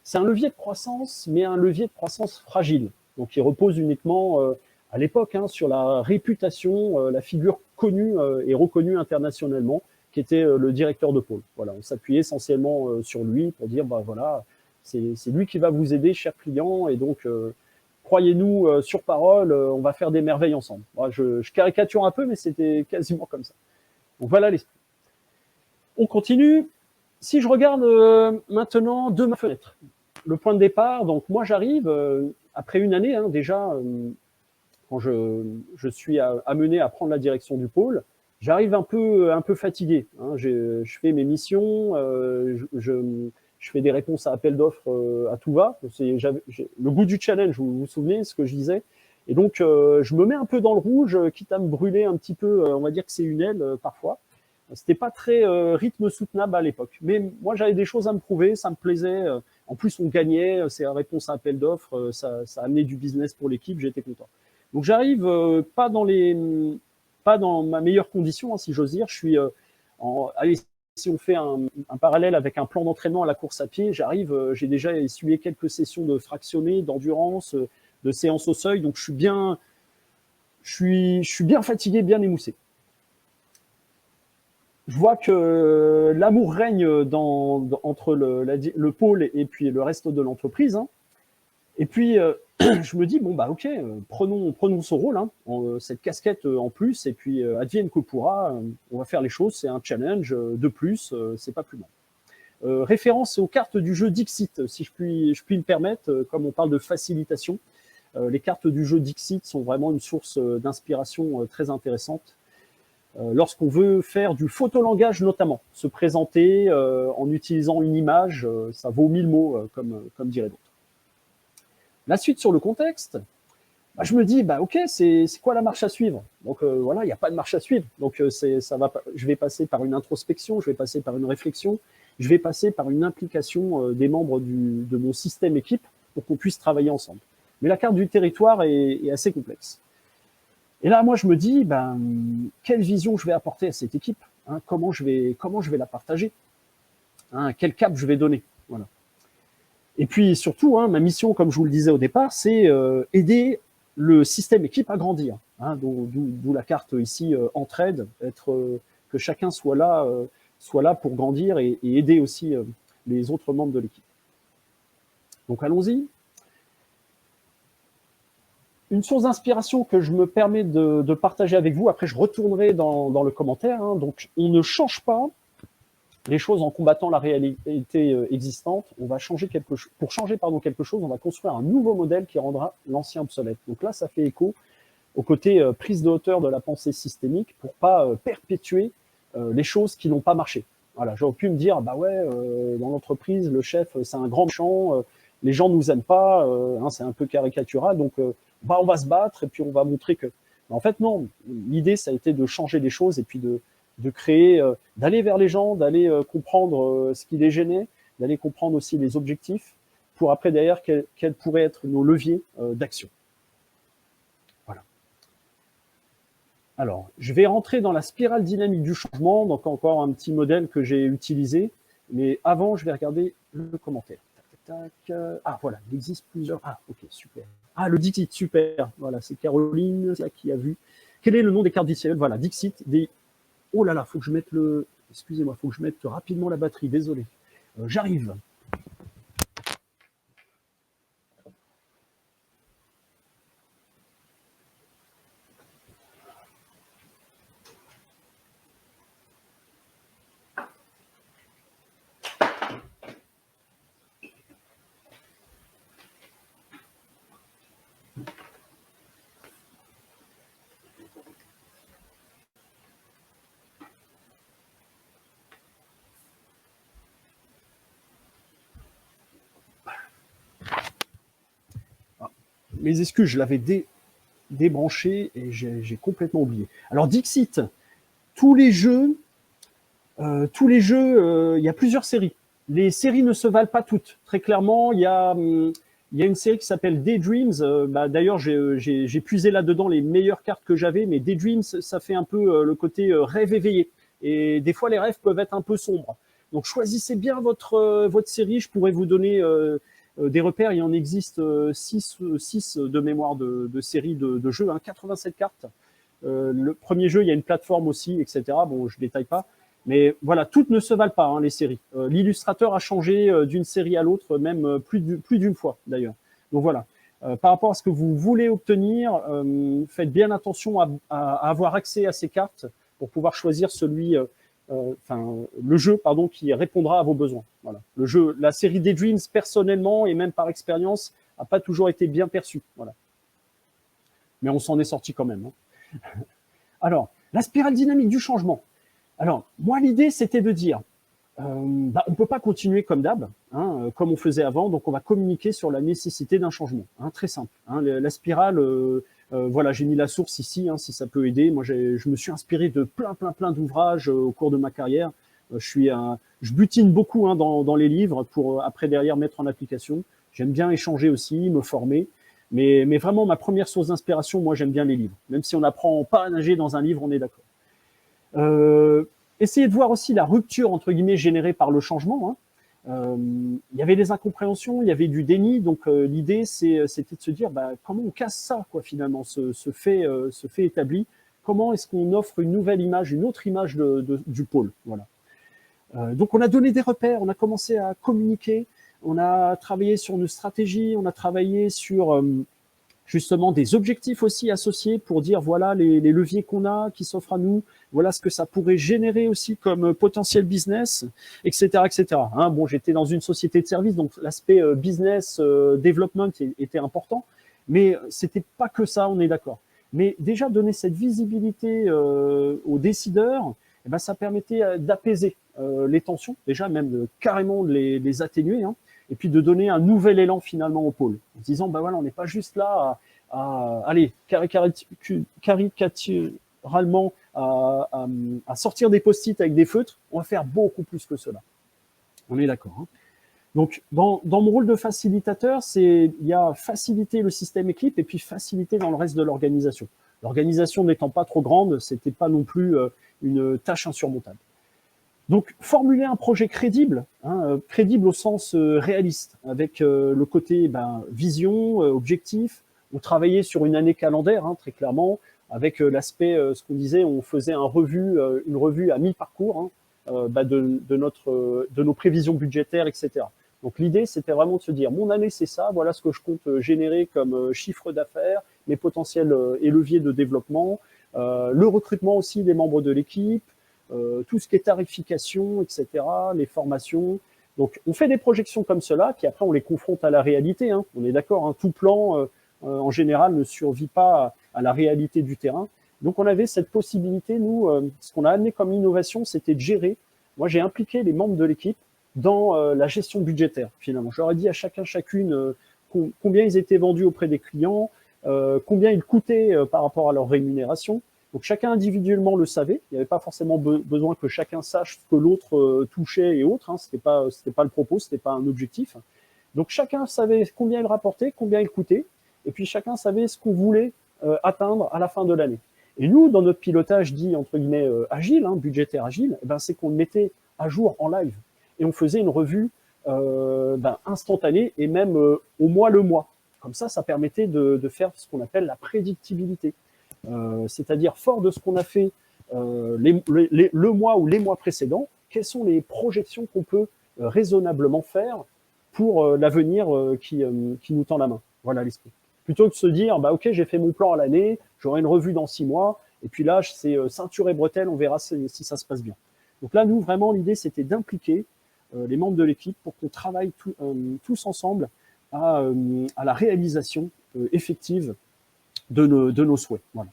c'est un levier de croissance, mais un levier de croissance fragile. Donc il repose uniquement, à l'époque, hein, sur la réputation, la figure connue et reconnue internationalement, qui était le directeur de pôle. Voilà, on s'appuyait essentiellement sur lui pour dire, bah voilà, c'est lui qui va vous aider, cher client, et donc croyez-nous sur parole, on va faire des merveilles ensemble. Moi, je caricature un peu, mais c'était quasiment comme ça. Donc voilà l'esprit. On continue. Si je regarde maintenant de ma fenêtre, le point de départ, donc moi j'arrive, après une année hein, déjà, quand je suis amené à prendre la direction du pôle, j'arrive un peu fatigué. Hein. Je fais mes missions, je fais des réponses à appels d'offres à tout va. Le goût du challenge, vous vous souvenez ce que je disais. Et donc, je me mets un peu dans le rouge, quitte à me brûler un petit peu, on va dire que c'est une aile parfois. C'était pas très rythme soutenable à l'époque. Mais moi, j'avais des choses à me prouver, ça me plaisait. En plus, on gagnait, c'est la réponse à appel d'offres, ça a amené du business pour l'équipe, j'étais content. Donc, j'arrive pas dans ma meilleure condition, hein, si j'ose dire. Je suis allez, si on fait un parallèle avec un plan d'entraînement à la course à pied, j'ai déjà essuyé quelques sessions de fractionné, d'endurance, de séances au seuil, donc je suis bien fatigué, bien émoussé. Je vois que l'amour règne entre le pôle et puis le reste de l'entreprise. Hein. Et puis, je me dis, bon, bah, ok, prenons son rôle, hein, cette casquette en plus, et puis advienne que pourra, on va faire les choses, c'est un challenge de plus, c'est pas plus mal. Référence aux cartes du jeu Dixit, si je puis me permettre, comme on parle de facilitation. Les cartes du jeu Dixit sont vraiment une source d'inspiration très intéressante. Lorsqu'on veut faire du photolangage notamment, se présenter en utilisant une image, ça vaut 1000 mots, comme diraient d'autres. La suite sur le contexte, bah, je me dis, bah, ok, c'est quoi la marche à suivre? Donc voilà, il n'y a pas de marche à suivre. Donc je vais passer par une introspection, je vais passer par une réflexion, je vais passer par une implication des membres de mon système équipe pour qu'on puisse travailler ensemble. Mais la carte du territoire est assez complexe. Et là, moi, je me dis, ben, quelle vision je vais apporter à cette équipe, hein, comment je vais la partager, hein, quel cap je vais donner. Voilà. Et puis surtout, hein, ma mission, comme je vous le disais au départ, c'est aider le système équipe à grandir. Hein, d'où la carte ici, entraide, que chacun soit là pour grandir et aider aussi les autres membres de l'équipe. Donc allons-y. Une source d'inspiration que je me permets de partager avec vous, après je retournerai dans le commentaire, hein, donc on ne change pas les choses en combattant la réalité existante, on va changer pour changer quelque chose, on va construire un nouveau modèle qui rendra l'ancien obsolète. Donc là, ça fait écho au côté prise de hauteur de la pensée systémique pour pas perpétuer les choses qui n'ont pas marché. Voilà, j'aurais pu me dire, bah ouais, dans l'entreprise, le chef, c'est un grand méchant, les gens nous aiment pas, hein, c'est un peu caricatural, donc bah, on va se battre et puis on va montrer que. En fait, non. L'idée, ça a été de changer les choses et puis de créer, d'aller vers les gens, d'aller comprendre ce qui les gênait, d'aller comprendre aussi les objectifs, pour après derrière quels pourraient être nos leviers d'action. Voilà. Alors, je vais rentrer dans la spirale dynamique du changement, donc encore un petit modèle que j'ai utilisé, mais avant, je vais regarder le commentaire. Tac, tac, ah, voilà, il existe plusieurs. Ah, ok, super. Ah, le Dixit, super. Voilà, c'est Caroline qui a vu. Quel est le nom des cartes Dixit? Voilà, Dixit, Oh là là, faut que je mette excusez-moi, faut que je mette rapidement la batterie, désolé. J'arrive. Mes excuses, je l'avais débranché et j'ai complètement oublié. Alors Dixit, tous les jeux, il y a plusieurs séries. Les séries ne se valent pas toutes. Très clairement, il y a une série qui s'appelle Daydreams. D'ailleurs, j'ai puisé là-dedans les meilleures cartes que j'avais, mais Daydreams, ça fait un peu le côté rêve éveillé. Et des fois, les rêves peuvent être un peu sombres. Donc, choisissez bien votre série. Je pourrais vous donner des repères. Il en existe 6 de mémoire de séries de jeux, hein, 87 cartes. Le premier jeu, il y a une plateforme aussi, etc. Bon, je ne détaille pas. Mais voilà, toutes ne se valent pas, hein, les séries. L'illustrateur a changé d'une série à l'autre, même plus d'une fois, d'ailleurs. Donc voilà. Par rapport à ce que vous voulez obtenir, faites bien attention à avoir accès à ces cartes pour pouvoir choisir le jeu, qui répondra à vos besoins. Voilà. La série Daydreams, personnellement et même par expérience, n'a pas toujours été bien perçue. Voilà. mais on s'en est sorti quand même. Alors, la spirale dynamique du changement. Alors, moi, l'idée, c'était de dire, on ne peut pas continuer comme d'hab, comme on faisait avant, donc on va communiquer sur la nécessité d'un changement, très simple. La spirale, voilà, j'ai mis la source ici, si ça peut aider. Moi, je me suis inspiré de plein d'ouvrages au cours de ma carrière. Je butine beaucoup dans les livres pour après derrière mettre en application. J'aime bien échanger aussi, me former. Mais vraiment, ma première source d'inspiration, moi, j'aime bien les livres. Même si on n'apprend pas à nager dans un livre, on est d'accord. Essayez de voir aussi la rupture, entre guillemets, générée par le changement. Il y avait des incompréhensions, il y avait du déni. Donc, l'idée, c'était de se dire, comment on casse ça, quoi, finalement, ce fait établi. Comment est-ce qu'on offre une nouvelle image, une autre image du pôle, voilà. Donc, on a donné des repères, on a commencé à communiquer, on a travaillé sur une stratégie, on a travaillé sur justement des objectifs aussi associés pour dire voilà les leviers qu'on a, qui s'offrent à nous, voilà ce que ça pourrait générer aussi comme potentiel business, etc. etc. Bon, j'étais dans une société de services, donc l'aspect business development était important, mais c'était pas que ça, on est d'accord. Mais déjà donner cette visibilité aux décideurs, ça permettait d'apaiser les tensions, déjà même carrément de les atténuer, et puis de donner un nouvel élan finalement au pôle, en se disant, voilà, on n'est pas juste là allez, caricaturalement, à sortir des post-it avec des feutres, on va faire beaucoup plus que cela. On est d'accord. Donc, dans mon rôle de facilitateur, il y a faciliter le système équipe et puis faciliter dans le reste de l'organisation. L'organisation n'étant pas trop grande, c'était pas non plus une tâche insurmontable. Donc, formuler un projet crédible, crédible au sens réaliste, avec le côté vision, objectif. On travaillait sur une année calendaire, très clairement, avec l'aspect, ce qu'on disait, on faisait une revue à mi-parcours de nos prévisions budgétaires, etc. Donc, l'idée, c'était vraiment de se dire, mon année, c'est ça, voilà ce que je compte générer comme chiffre d'affaires, mes potentiels et leviers de développement, le recrutement aussi des membres de l'équipe, tout ce qui est tarification, etc., les formations. Donc, on fait des projections comme cela, puis après, on les confronte à la réalité. On est d'accord, tout plan, en général, ne survit pas à la réalité du terrain. Donc, on avait cette possibilité, nous, ce qu'on a amené comme innovation, c'était de gérer. Moi, j'ai impliqué les membres de l'équipe dans la gestion budgétaire, finalement. Je leur ai dit à chacune combien ils étaient vendus auprès des clients, combien ils coûtaient par rapport à leur rémunération. Donc, chacun individuellement le savait. Il n'y avait pas forcément besoin que chacun sache ce que l'autre touchait et autres. C'était pas le propos, c'était pas un objectif. Donc, chacun savait combien il rapportait, combien il coûtait. Et puis, chacun savait ce qu'on voulait atteindre à la fin de l'année. Et nous, dans notre pilotage dit, entre guillemets, agile, budgétaire agile, c'est qu'on le mettait à jour en live. Et on faisait une revue instantanée et même au mois le mois. Comme ça permettait de faire ce qu'on appelle la prédictibilité. C'est-à-dire fort de ce qu'on a fait le mois ou les mois précédents, quelles sont les projections qu'on peut raisonnablement faire pour l'avenir qui nous tend la main. Voilà l'esprit. Plutôt que de se dire, ok, j'ai fait mon plan à l'année, j'aurai une revue dans 6 mois, et puis là, c'est ceinture et bretelle, on verra si ça se passe bien. Donc là, nous, vraiment, l'idée, c'était d'impliquer les membres de l'équipe pour qu'on travaille tous ensemble à la réalisation effective de nos souhaits. Voilà.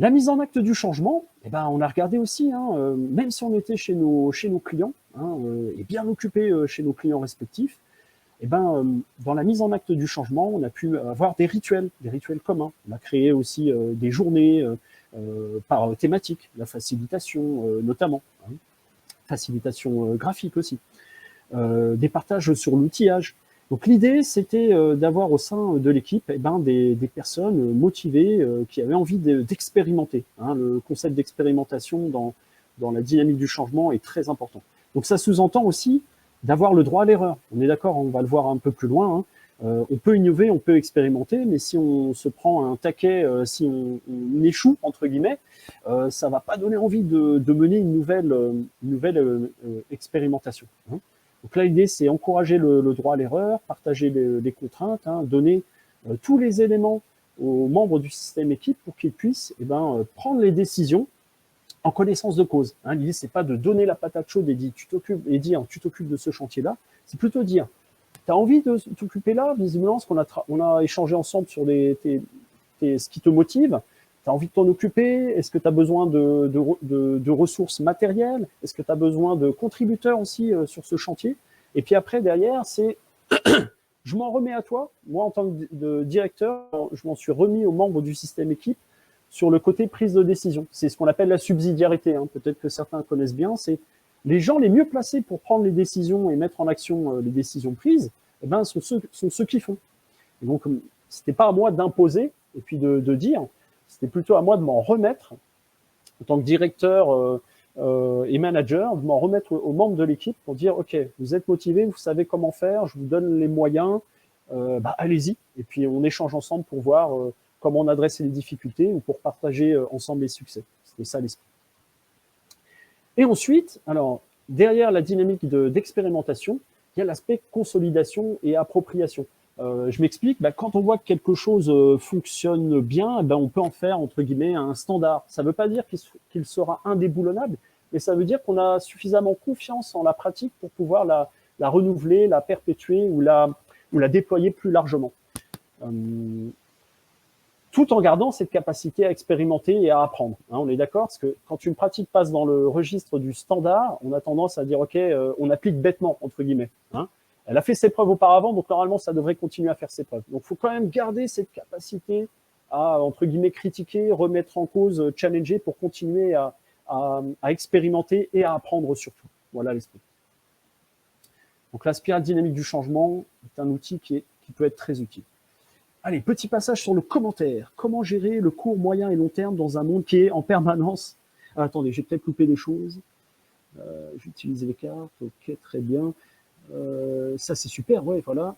La mise en acte du changement, on a regardé aussi, même si on était chez nos clients, et bien occupés chez nos clients respectifs, dans la mise en acte du changement, on a pu avoir des rituels communs. On a créé aussi des journées par thématique, la facilitation notamment, facilitation graphique aussi, des partages sur l'outillage. Donc l'idée, c'était d'avoir au sein de l'équipe des personnes motivées qui avaient envie d'expérimenter. Le concept d'expérimentation dans la dynamique du changement est très important. Donc ça sous-entend aussi d'avoir le droit à l'erreur. On est d'accord, on va le voir un peu plus loin. On peut innover, on peut expérimenter, mais si on se prend un taquet, si on échoue, entre guillemets, ça va pas donner envie de mener une nouvelle expérimentation. Donc là, l'idée, c'est encourager le droit à l'erreur, partager les contraintes, donner tous les éléments aux membres du système équipe pour qu'ils puissent prendre les décisions en connaissance de cause. L'idée, c'est pas de donner la patate chaude et dire tu t'occupes de ce chantier-là, c'est plutôt dire tu as envie de t'occuper là, visiblement, parce qu'on a échangé ensemble sur ce qui te motive? Tu as envie de t'en occuper? Est-ce que tu as besoin de ressources matérielles? Est-ce que tu as besoin de contributeurs aussi sur ce chantier? Et puis après, derrière, c'est je m'en remets à toi. Moi, en tant que directeur, je m'en suis remis aux membres du système équipe sur le côté prise de décision. C'est ce qu'on appelle la subsidiarité. Hein. Peut-être que certains connaissent bien. C'est les gens les mieux placés pour prendre les décisions et mettre en action les décisions prises, eh ben, sont ceux qui font. Et donc, c'était pas à moi d'imposer et puis de dire, c'était plutôt à moi de m'en remettre en tant que directeur et manager, de m'en remettre aux membres de l'équipe pour dire, OK, vous êtes motivés, vous savez comment faire, je vous donne les moyens, allez-y. Et puis, on échange ensemble pour voir comment on adresse les difficultés ou pour partager ensemble les succès. C'était ça l'esprit. Et ensuite, alors, derrière la dynamique d'expérimentation, il y a l'aspect consolidation et appropriation. Je m'explique, quand on voit que quelque chose fonctionne bien, on peut en faire, entre guillemets, un standard. Ça ne veut pas dire qu'il sera indéboulonnable, mais ça veut dire qu'on a suffisamment confiance en la pratique pour pouvoir la renouveler, la perpétuer ou la déployer plus largement. Tout en gardant cette capacité à expérimenter et à apprendre. Hein, on est d'accord? Parce que quand une pratique passe dans le registre du standard, on a tendance à dire, OK, on applique bêtement, entre guillemets. Hein. Elle a fait ses preuves auparavant, donc normalement, ça devrait continuer à faire ses preuves. Donc, il faut quand même garder cette capacité à, entre guillemets, critiquer, remettre en cause, challenger pour continuer à expérimenter et à apprendre surtout. Voilà l'esprit. Donc, la spirale dynamique du changement est un outil qui peut être très utile. Allez, petit passage sur le commentaire. Comment gérer le court, moyen et long terme dans un monde qui est en permanence... Ah, attendez, j'ai peut-être loupé des choses. J'utilise les cartes. Ok, très bien. Ça, c'est super. Ouais, voilà.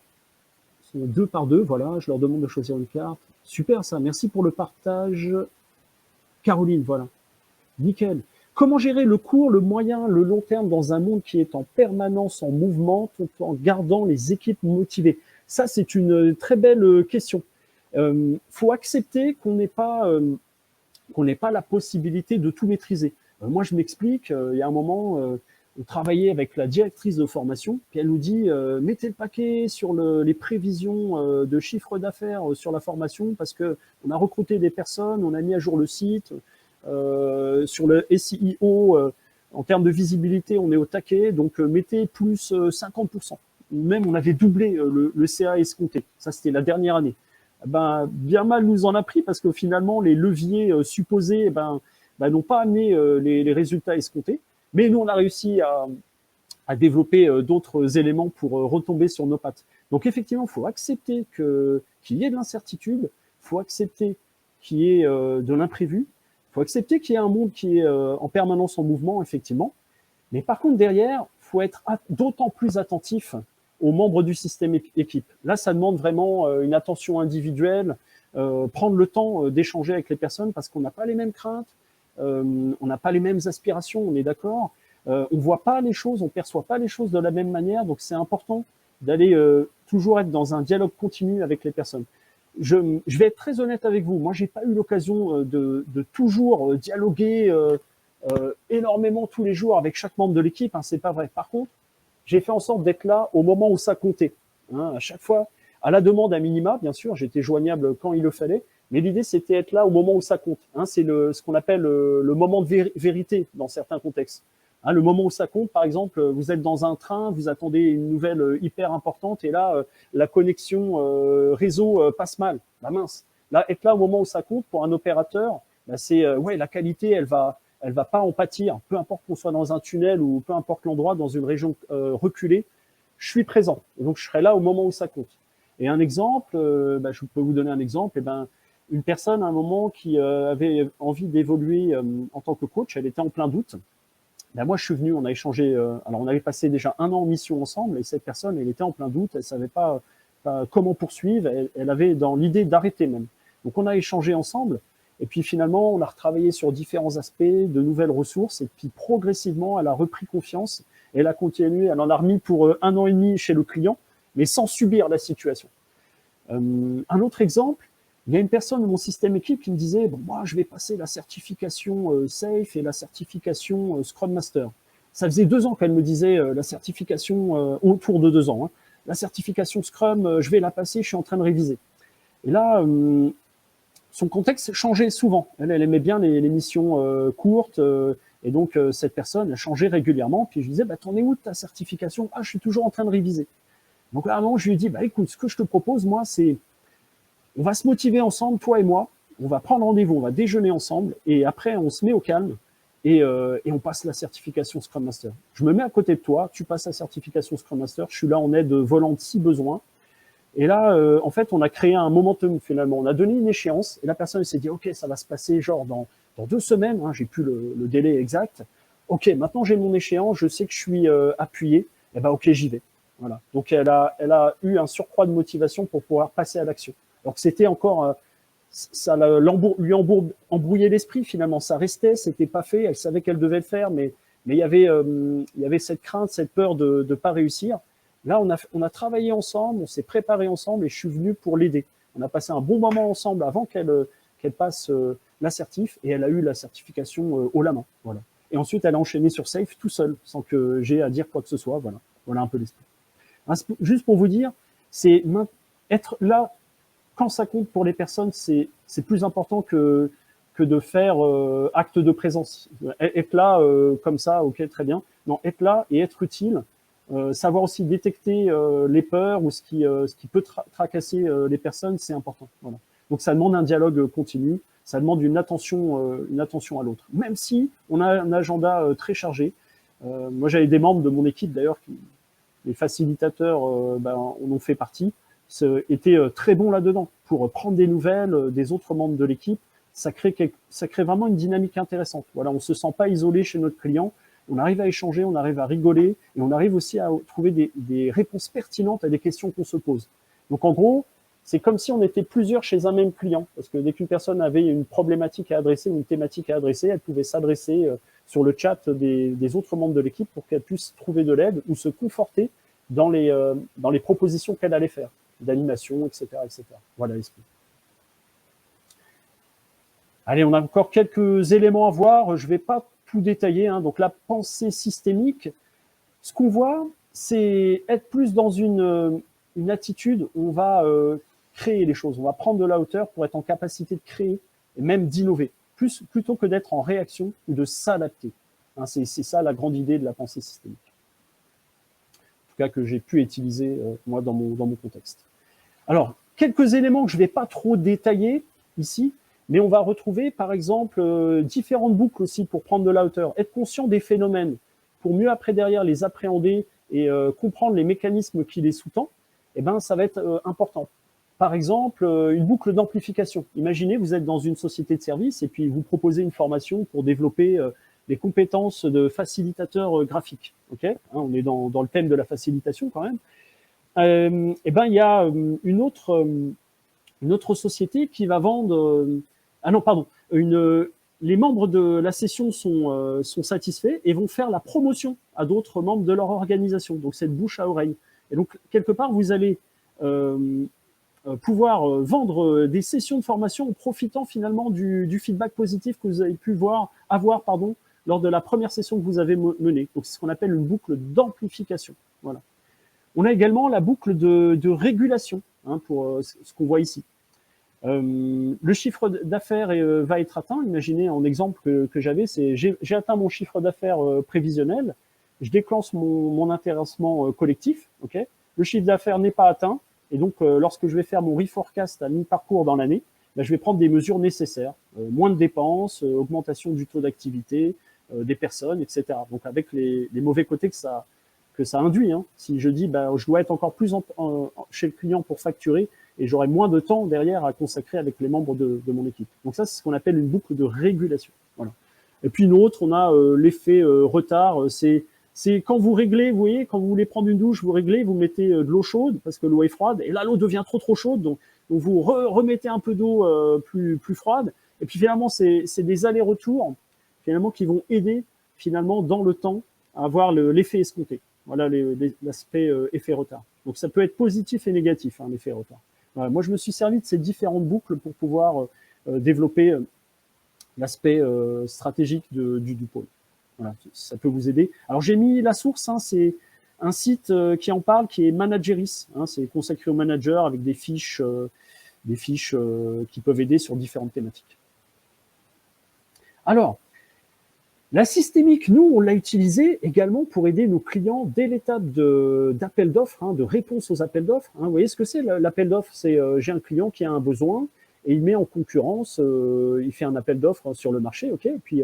Ils sont 2 par 2. Voilà, je leur demande de choisir une carte. Super, ça. Merci pour le partage. Caroline, voilà. Nickel. Comment gérer le court, le moyen, le long terme dans un monde qui est en permanence en mouvement tout en gardant les équipes motivées? Ça, c'est une très belle question. Faut accepter qu'on n'ait pas la possibilité de tout maîtriser. Moi, je m'explique. Il y a un moment, on travaillait avec la directrice de formation, puis elle nous dit mettez le paquet sur les prévisions de chiffre d'affaires sur la formation parce que on a recruté des personnes, on a mis à jour le site sur le SEO. En termes de visibilité, on est au taquet, donc mettez plus 50%. Même on avait doublé le CA escompté. Ça, c'était la dernière année. Bien mal nous en a pris parce que finalement, les leviers supposés n'ont pas amené les résultats escomptés. Mais nous, on a réussi à développer d'autres éléments pour retomber sur nos pattes. Donc effectivement, il faut accepter qu'il y ait de l'incertitude, il faut accepter qu'il y ait de l'imprévu, il faut accepter qu'il y ait un monde qui est en permanence en mouvement, effectivement. Mais par contre, derrière, il faut être d'autant plus attentif aux membres du système équipe. Là, ça demande vraiment une attention individuelle, prendre le temps d'échanger avec les personnes parce qu'on n'a pas les mêmes craintes, on n'a pas les mêmes aspirations, on est d'accord. On voit pas les choses, on perçoit pas les choses de la même manière, donc c'est important d'aller toujours être dans un dialogue continu avec les personnes. Je vais être très honnête avec vous. Moi, j'ai pas eu l'occasion de toujours dialoguer énormément tous les jours avec chaque membre de l'équipe. Hein, c'est pas vrai. Par contre, j'ai fait en sorte d'être là au moment où ça comptait. Hein, à chaque fois, à la demande à minima, bien sûr, j'étais joignable quand il le fallait. Mais l'idée, c'était être là au moment où ça compte. Hein, c'est ce qu'on appelle le moment de vérité dans certains contextes. Hein, le moment où ça compte, par exemple, vous êtes dans un train, vous attendez une nouvelle hyper importante et là, la connexion réseau passe mal. Mince. Là, être là au moment où ça compte pour un opérateur, c'est la qualité, elle va pas en pâtir. Peu importe qu'on soit dans un tunnel ou peu importe l'endroit, dans une région reculée, je suis présent. Et donc, je serai là au moment où ça compte. Et un exemple, je peux vous donner un exemple. Une personne à un moment qui avait envie d'évoluer en tant que coach, elle était en plein doute. Moi, je suis venu, on a échangé. Alors, on avait passé déjà 1 an en mission ensemble, et cette personne, elle était en plein doute, elle savait pas comment poursuivre, elle avait dans l'idée d'arrêter même. Donc, on a échangé ensemble, et puis finalement, on a retravaillé sur différents aspects, de nouvelles ressources, et puis progressivement, elle a repris confiance, et elle a continué, elle en a remis pour 1 an et demi chez le client, mais sans subir la situation. Un autre exemple, il y a une personne de mon système équipe qui me disait moi, je vais passer la certification SAFe et la certification Scrum Master. Ça faisait 2 ans qu'elle me disait la certification, autour de 2 ans. Hein. La certification Scrum, je vais la passer, je suis en train de réviser. Et là, son contexte changeait souvent. Elle aimait bien les missions courtes, et donc cette personne a changé régulièrement. Puis je lui disais, bah, t'en es où de ta certification? Ah, je suis toujours en train de réviser. Donc à un moment, je lui ai dit, bah, écoute, ce que je te propose, moi, c'est, on va se motiver ensemble, toi et moi, on va prendre rendez-vous, on va déjeuner ensemble, et après, on se met au calme, et on passe la certification Scrum Master. Je me mets à côté de toi, tu passes la certification Scrum Master, je suis là en aide volante si besoin. Et là, en fait, on a créé un momentum finalement. On a donné une échéance et la personne s'est dit, OK, ça va se passer genre dans 2 semaines, hein, j'ai plus le délai exact. OK, maintenant j'ai mon échéance, je sais que je suis appuyé, et ben OK, j'y vais. Voilà. Donc elle a eu un surcroît de motivation pour pouvoir passer à l'action. Alors que c'était encore, ça lui embrouillait l'esprit finalement. Ça restait, c'était pas fait. Elle savait qu'elle devait le faire, mais il y avait cette crainte, cette peur de ne pas réussir. Là, on a travaillé ensemble, on s'est préparé ensemble et je suis venu pour l'aider. On a passé un bon moment ensemble avant qu'elle passe l'assertif et elle a eu la certification haut la main. Voilà. Et ensuite, elle a enchaîné sur Safe tout seul, sans que j'ai à dire quoi que ce soit. Voilà, voilà un peu l'esprit. Juste pour vous dire, c'est être là quand ça compte pour les personnes, c'est plus important que de faire acte de présence. Être là comme ça, ok, très bien. Non, être là et être utile. Savoir aussi détecter les peurs ou ce qui peut tracasser les personnes, c'est important. Voilà. Donc ça demande un dialogue continu, ça demande une attention à l'autre. Même si on a un agenda très chargé. Moi, j'avais des membres de mon équipe d'ailleurs, les facilitateurs en ont fait partie, étaient très bons là-dedans pour prendre des nouvelles des autres membres de l'équipe. Ça crée vraiment une dynamique intéressante. Voilà, on se sent pas isolé chez notre client. On arrive à échanger, on arrive à rigoler et on arrive aussi à trouver des réponses pertinentes à des questions qu'on se pose. Donc en gros, c'est comme si on était plusieurs chez un même client, parce que dès qu'une personne avait une problématique à adresser, une thématique à adresser, elle pouvait s'adresser sur le chat des autres membres de l'équipe pour qu'elle puisse trouver de l'aide ou se conforter dans les propositions qu'elle allait faire, d'animation, etc., etc. Voilà l'esprit. Allez, on a encore quelques éléments à voir. Je ne vais pas tout détailler. Hein. Donc la pensée systémique, ce qu'on voit, c'est être plus dans une attitude où on va créer les choses, on va prendre de la hauteur pour être en capacité de créer et même d'innover, plutôt que d'être en réaction ou de s'adapter. Hein, c'est ça la grande idée de la pensée systémique. En tout cas que j'ai pu utiliser moi dans mon contexte. Alors, quelques éléments que je ne vais pas trop détailler ici, mais on va retrouver, par exemple, différentes boucles aussi pour prendre de la hauteur. Être conscient des phénomènes pour mieux après derrière les appréhender et comprendre les mécanismes qui les sous-tendent, eh ben, ça va être important. Par exemple, une boucle d'amplification. Imaginez, vous êtes dans une société de service et puis vous proposez une formation pour développer les compétences de facilitateur graphique. Okay, hein, on est dans le thème de la facilitation quand même. Eh ben, il y a une autre société qui va vendre... ah non, pardon. Les membres de la session sont satisfaits et vont faire la promotion à d'autres membres de leur organisation. Donc, c'est de bouche à oreille. Et donc, quelque part, vous allez pouvoir vendre des sessions de formation en profitant finalement du feedback positif que vous avez pu avoir lors de la première session que vous avez menée. Donc, c'est ce qu'on appelle une boucle d'amplification. Voilà. On a également la boucle de régulation, hein, pour ce qu'on voit ici. Le chiffre d'affaires va être atteint. Imaginez en exemple que j'avais, c'est j'ai atteint mon chiffre d'affaires prévisionnel, je déclenche mon intéressement collectif, ok. Le chiffre d'affaires n'est pas atteint, et donc lorsque je vais faire mon reforecast à mi-parcours dans l'année, ben, je vais prendre des mesures nécessaires, moins de dépenses, augmentation du taux d'activité des personnes, etc. Donc avec les mauvais côtés que ça induit. Hein. Si je dis ben, je dois être encore plus chez le client pour facturer, et j'aurai moins de temps derrière à consacrer avec les membres de mon équipe. Donc ça, c'est ce qu'on appelle une boucle de régulation. Voilà. Et puis une autre, on a l'effet retard. C'est quand vous réglez, vous voyez, quand vous voulez prendre une douche, vous réglez, vous mettez de l'eau chaude parce que l'eau est froide, et là l'eau devient trop chaude, donc vous remettez un peu d'eau plus froide. Et puis finalement, c'est des allers-retours finalement qui vont aider finalement dans le temps à avoir l'effet escompté. Voilà l'aspect effet retard. Donc ça peut être positif et négatif, hein, l'effet retard. Voilà, moi, je me suis servi de ces différentes boucles pour pouvoir développer l'aspect stratégique du pôle. Voilà, ça peut vous aider. Alors, j'ai mis la source, hein, c'est un site qui en parle, qui est Manageris. Hein, c'est consacré aux managers avec des fiches fiches qui peuvent aider sur différentes thématiques. Alors, la systémique, nous, on l'a utilisée également pour aider nos clients dès l'étape d'appel d'offres, hein, de réponse aux appels d'offres. Hein. Vous voyez ce que c'est l'appel d'offres? C'est j'ai un client qui a un besoin et il met en concurrence, il fait un appel d'offres sur le marché, ok. Et puis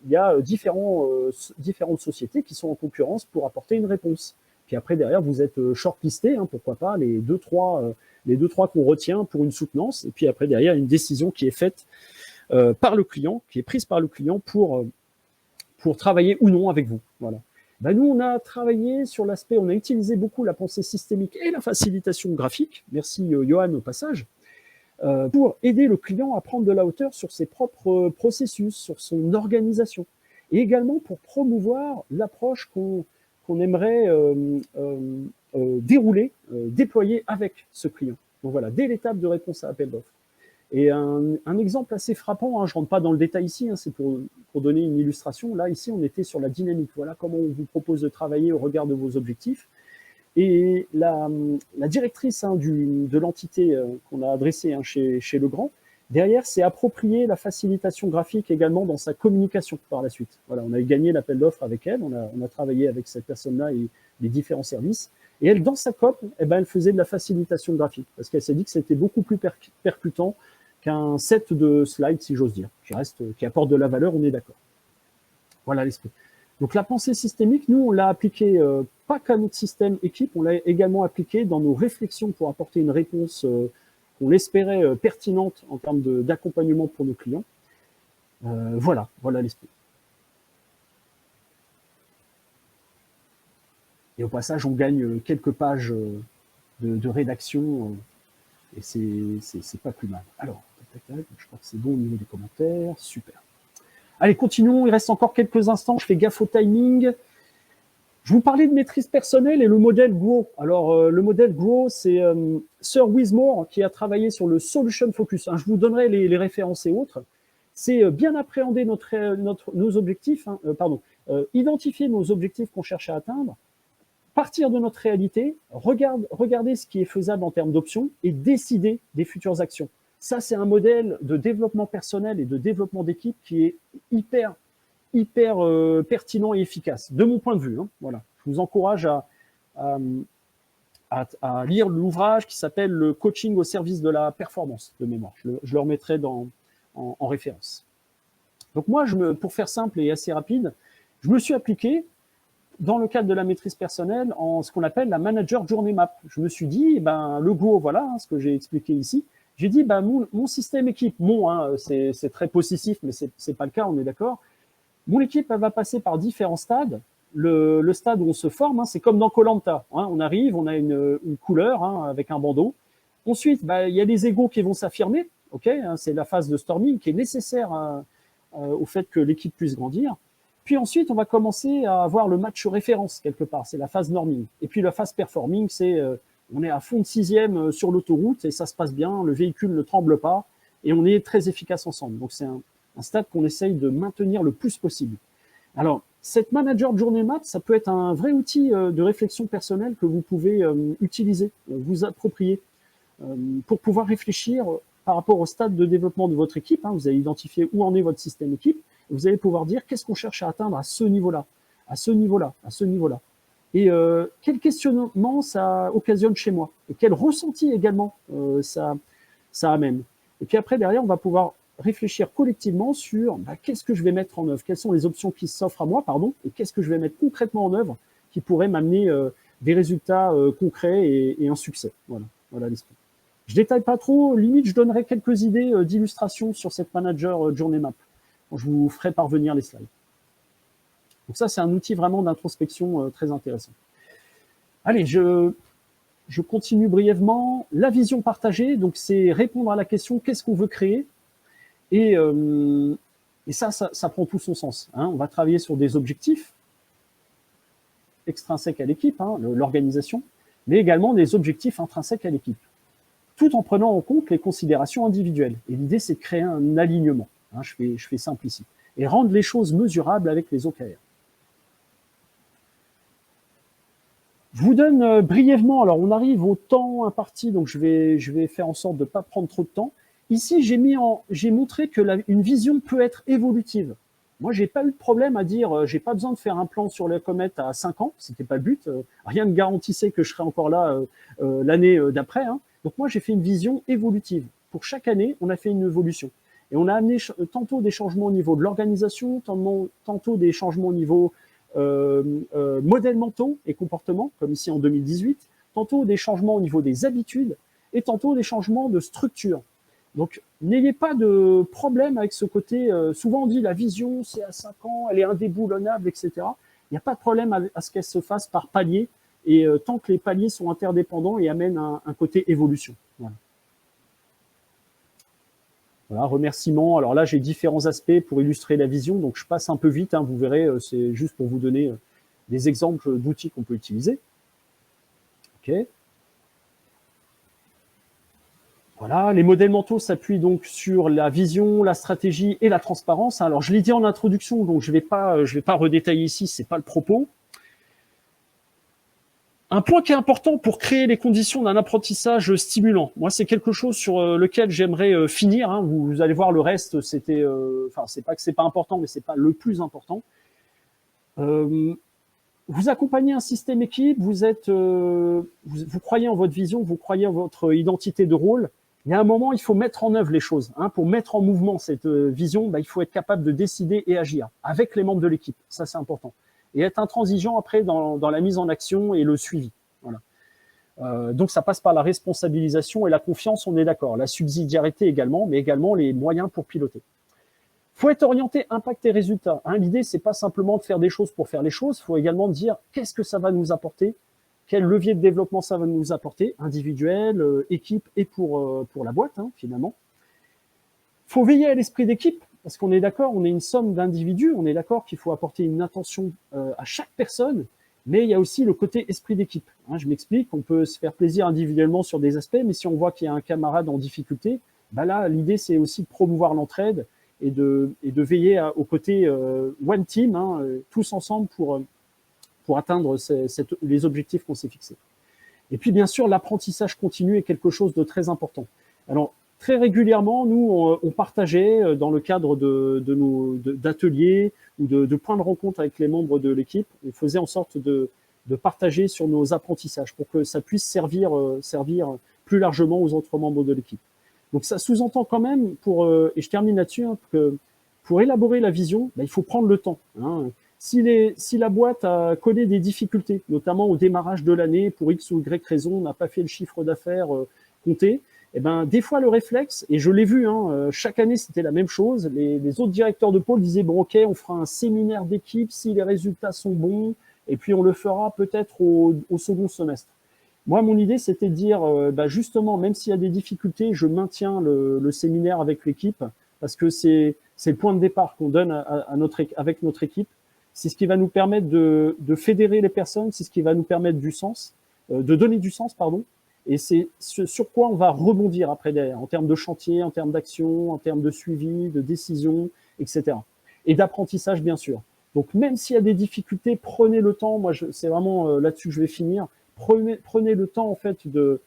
il y a différentes sociétés qui sont en concurrence pour apporter une réponse. Puis après derrière, vous êtes shortlisté, hein, pourquoi pas les deux trois qu'on retient pour une soutenance. Et puis après derrière, une décision qui est faite par le client, qui est prise par le client pour travailler ou non avec vous. Voilà. Ben nous, on a travaillé sur l'aspect, on a utilisé beaucoup la pensée systémique et la facilitation graphique. Merci Johan au passage. Pour aider le client à prendre de la hauteur sur ses propres processus, sur son organisation. Et également pour promouvoir l'approche qu'on aimerait dérouler, déployer avec ce client. Donc voilà, dès l'étape de réponse à appel d'offres. Et un exemple assez frappant, hein, je ne rentre pas dans le détail ici, hein, c'est pour donner une illustration. Là, ici, on était sur la dynamique. Voilà comment on vous propose de travailler au regard de vos objectifs. Et la directrice hein, de l'entité qu'on a adressée hein, chez Legrand, derrière, s'est approprié la facilitation graphique également dans sa communication par la suite. Voilà, on a gagné l'appel d'offres avec elle, on a travaillé avec cette personne-là et les différents services. Et elle, dans sa COP, eh ben, elle faisait de la facilitation graphique parce qu'elle s'est dit que c'était beaucoup plus percutant qu'un set de slides, si j'ose dire, qui apporte de la valeur, on est d'accord. Voilà l'esprit. Donc la pensée systémique, nous, on l'a appliquée pas qu'à notre système équipe, on l'a également appliquée dans nos réflexions pour apporter une réponse qu'on espérait pertinente en termes d'accompagnement pour nos clients. Voilà l'esprit. Et au passage, on gagne quelques pages de rédaction et c'est pas plus mal. Alors, je crois que c'est bon au niveau des commentaires. Super. Allez, continuons. Il reste encore quelques instants. Je fais gaffe au timing. Je vous parlais de maîtrise personnelle et le modèle GROW. Alors, le modèle GROW, c'est Sir Wismore qui a travaillé sur le Solution Focus. Hein, je vous donnerai les références et autres. C'est bien appréhender nos objectifs, hein, identifier nos objectifs qu'on cherche à atteindre, partir de notre réalité, regarder ce qui est faisable en termes d'options et décider des futures actions. Ça, c'est un modèle de développement personnel et de développement d'équipe qui est hyper pertinent et efficace, de mon point de vue. Hein, voilà. Je vous encourage à lire l'ouvrage qui s'appelle « Le coaching au service de la performance » de mémoire. Je le remettrai en référence. Donc moi, pour faire simple et assez rapide, je me suis appliqué dans le cadre de la maîtrise personnelle en ce qu'on appelle la Manager Journey Map. Je me suis dit, le GO, voilà hein, ce que j'ai expliqué ici. J'ai dit, mon système équipe, c'est très possessif, mais c'est pas le cas, on est d'accord. Mon équipe, elle va passer par différents stades. Le stade où on se forme, hein, c'est comme dans Koh-Lanta. Hein, on arrive, on a une couleur hein, avec un bandeau. Ensuite, il y a les égos qui vont s'affirmer. Okay, hein, c'est la phase de storming qui est nécessaire au fait que l'équipe puisse grandir. Puis ensuite, on va commencer à avoir le match référence quelque part. C'est la phase norming. Et puis la phase performing, c'est on est à fond de 6e sur l'autoroute et ça se passe bien, le véhicule ne tremble pas et on est très efficace ensemble. Donc c'est un stade qu'on essaye de maintenir le plus possible. Alors, cette Manager Journey Map, ça peut être un vrai outil de réflexion personnelle que vous pouvez utiliser, vous approprier pour pouvoir réfléchir par rapport au stade de développement de votre équipe. Hein, vous allez identifier où en est votre système équipe. Vous allez pouvoir dire qu'est-ce qu'on cherche à atteindre à ce niveau-là, à ce niveau-là, à ce niveau-là. Et quel questionnement ça occasionne chez moi et quel ressenti également ça amène. Et puis après, derrière, on va pouvoir réfléchir collectivement sur qu'est-ce que je vais mettre en œuvre, quelles sont les options qui s'offrent à moi, et qu'est-ce que je vais mettre concrètement en œuvre qui pourrait m'amener des résultats concrets et un succès. Voilà l'esprit. Je détaille pas trop, limite je donnerai quelques idées d'illustration sur cette Manager Journey Map. Je vous ferai parvenir les slides. Donc ça, c'est un outil vraiment d'introspection très intéressant. Allez, je continue brièvement. La vision partagée, donc c'est répondre à la question qu'est-ce qu'on veut créer. Et ça prend tout son sens. Hein. On va travailler sur des objectifs extrinsèques à l'équipe, hein, l'organisation, mais également des objectifs intrinsèques à l'équipe, tout en prenant en compte les considérations individuelles. Et l'idée, c'est de créer un alignement. Hein, je fais simple ici. Et rendre les choses mesurables avec les OKR. Je vous donne brièvement, alors on arrive au temps imparti, donc je vais faire en sorte de ne pas prendre trop de temps. Ici, j'ai montré que une vision peut être évolutive. Moi, j'ai pas eu de problème à dire, j'ai pas besoin de faire un plan sur la comète à 5 ans, c'était pas le but. Rien ne garantissait que je serais encore là l'année d'après. Hein. Donc moi, j'ai fait une vision évolutive. Pour chaque année, on a fait une évolution. Et on a amené tantôt des changements au niveau de l'organisation, tantôt des changements au niveau modèles mentaux et comportements, comme ici en 2018, tantôt des changements au niveau des habitudes et tantôt des changements de structure. Donc, n'ayez pas de problème avec ce côté. Souvent, on dit la vision, c'est à 5 ans, elle est indéboulonnable, etc. Il n'y a pas de problème à ce qu'elle se fasse par paliers, et tant que les paliers sont interdépendants et amènent un côté évolution. Voilà. Voilà, remerciements. Alors là, j'ai différents aspects pour illustrer la vision, donc je passe un peu vite. Hein, vous verrez, c'est juste pour vous donner des exemples d'outils qu'on peut utiliser. Ok. Voilà, les modèles mentaux s'appuient donc sur la vision, la stratégie et la transparence. Alors, je l'ai dit en introduction, donc je vais pas redétailler ici, c'est pas le propos. Un point qui est important pour créer les conditions d'un apprentissage stimulant. Moi, c'est quelque chose sur lequel j'aimerais finir. Hein. Vous allez voir le reste, c'était, enfin, c'est pas que c'est pas important, mais c'est pas le plus important. Vous accompagnez un système équipe, vous croyez en votre vision, vous croyez en votre identité de rôle. Il y a un moment, il faut mettre en œuvre les choses. Hein. Pour mettre en mouvement cette vision, il faut être capable de décider et agir avec les membres de l'équipe. Ça, c'est important. Et être intransigeant après dans la mise en action et le suivi. Voilà. Donc, ça passe par la responsabilisation et la confiance, on est d'accord. La subsidiarité également, mais également les moyens pour piloter. Il faut être orienté impact et résultat. Hein, l'idée, c'est pas simplement de faire des choses pour faire les choses. Il faut également dire qu'est-ce que ça va nous apporter, quel levier de développement ça va nous apporter, individuel, équipe et pour la boîte, hein, finalement. Il faut veiller à l'esprit d'équipe, parce qu'on est d'accord, on est une somme d'individus, on est d'accord qu'il faut apporter une attention à chaque personne, mais il y a aussi le côté esprit d'équipe. Hein, je m'explique, on peut se faire plaisir individuellement sur des aspects, mais si on voit qu'il y a un camarade en difficulté, là, l'idée, c'est aussi de promouvoir l'entraide et de veiller au côté one team, hein, tous ensemble pour atteindre les objectifs qu'on s'est fixés. Et puis, bien sûr, l'apprentissage continu est quelque chose de très important. Alors, très régulièrement, nous, on partageait dans le cadre d'ateliers ou de points de rencontre avec les membres de l'équipe, on faisait en sorte de partager sur nos apprentissages pour que ça puisse servir plus largement aux autres membres de l'équipe. Donc, ça sous-entend quand même, et je termine là-dessus, hein, que pour élaborer la vision, il faut prendre le temps. Hein. Si la boîte connaît des difficultés, notamment au démarrage de l'année, pour X ou Y raison, n'a pas fait le chiffre d'affaires compté, des fois le réflexe, et je l'ai vu, hein, chaque année c'était la même chose, les autres directeurs de pôle disaient, bon ok, on fera un séminaire d'équipe si les résultats sont bons, et puis on le fera peut-être au second semestre. Moi, mon idée, c'était de dire, justement, même s'il y a des difficultés, je maintiens le séminaire avec l'équipe, parce que c'est le point de départ qu'on donne avec notre équipe. C'est ce qui va nous permettre de fédérer les personnes, c'est ce qui va nous permettre de donner du sens, pardon. Et c'est sur quoi on va rebondir après derrière, en termes de chantier, en termes d'action, en termes de suivi, de décision, etc. Et d'apprentissage, bien sûr. Donc, même s'il y a des difficultés, prenez le temps. Moi, c'est vraiment là-dessus que je vais finir. Prenez le temps, en fait, de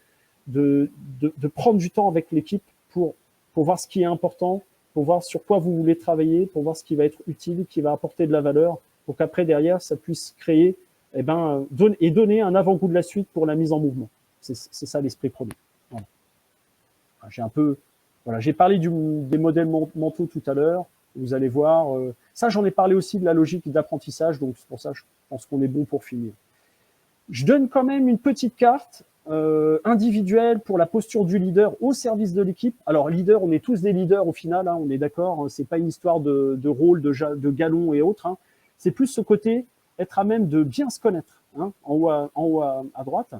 prendre du temps avec l'équipe pour voir ce qui est important, pour voir sur quoi vous voulez travailler, pour voir ce qui va être utile, qui va apporter de la valeur, pour qu'après, derrière, ça puisse créer, donner un avant-goût de la suite pour la mise en mouvement. C'est ça l'esprit produit. Voilà. J'ai parlé des modèles mentaux tout à l'heure. Vous allez voir. Ça, j'en ai parlé aussi de la logique d'apprentissage. Donc, c'est pour ça que je pense qu'on est bon pour finir. Je donne quand même une petite carte individuelle pour la posture du leader au service de l'équipe. Alors, leader, on est tous des leaders au final. Hein, on est d'accord. C'est pas une histoire de rôle, de galon et autres. Hein. C'est plus ce côté être à même de bien se connaître. Hein, en haut à droite.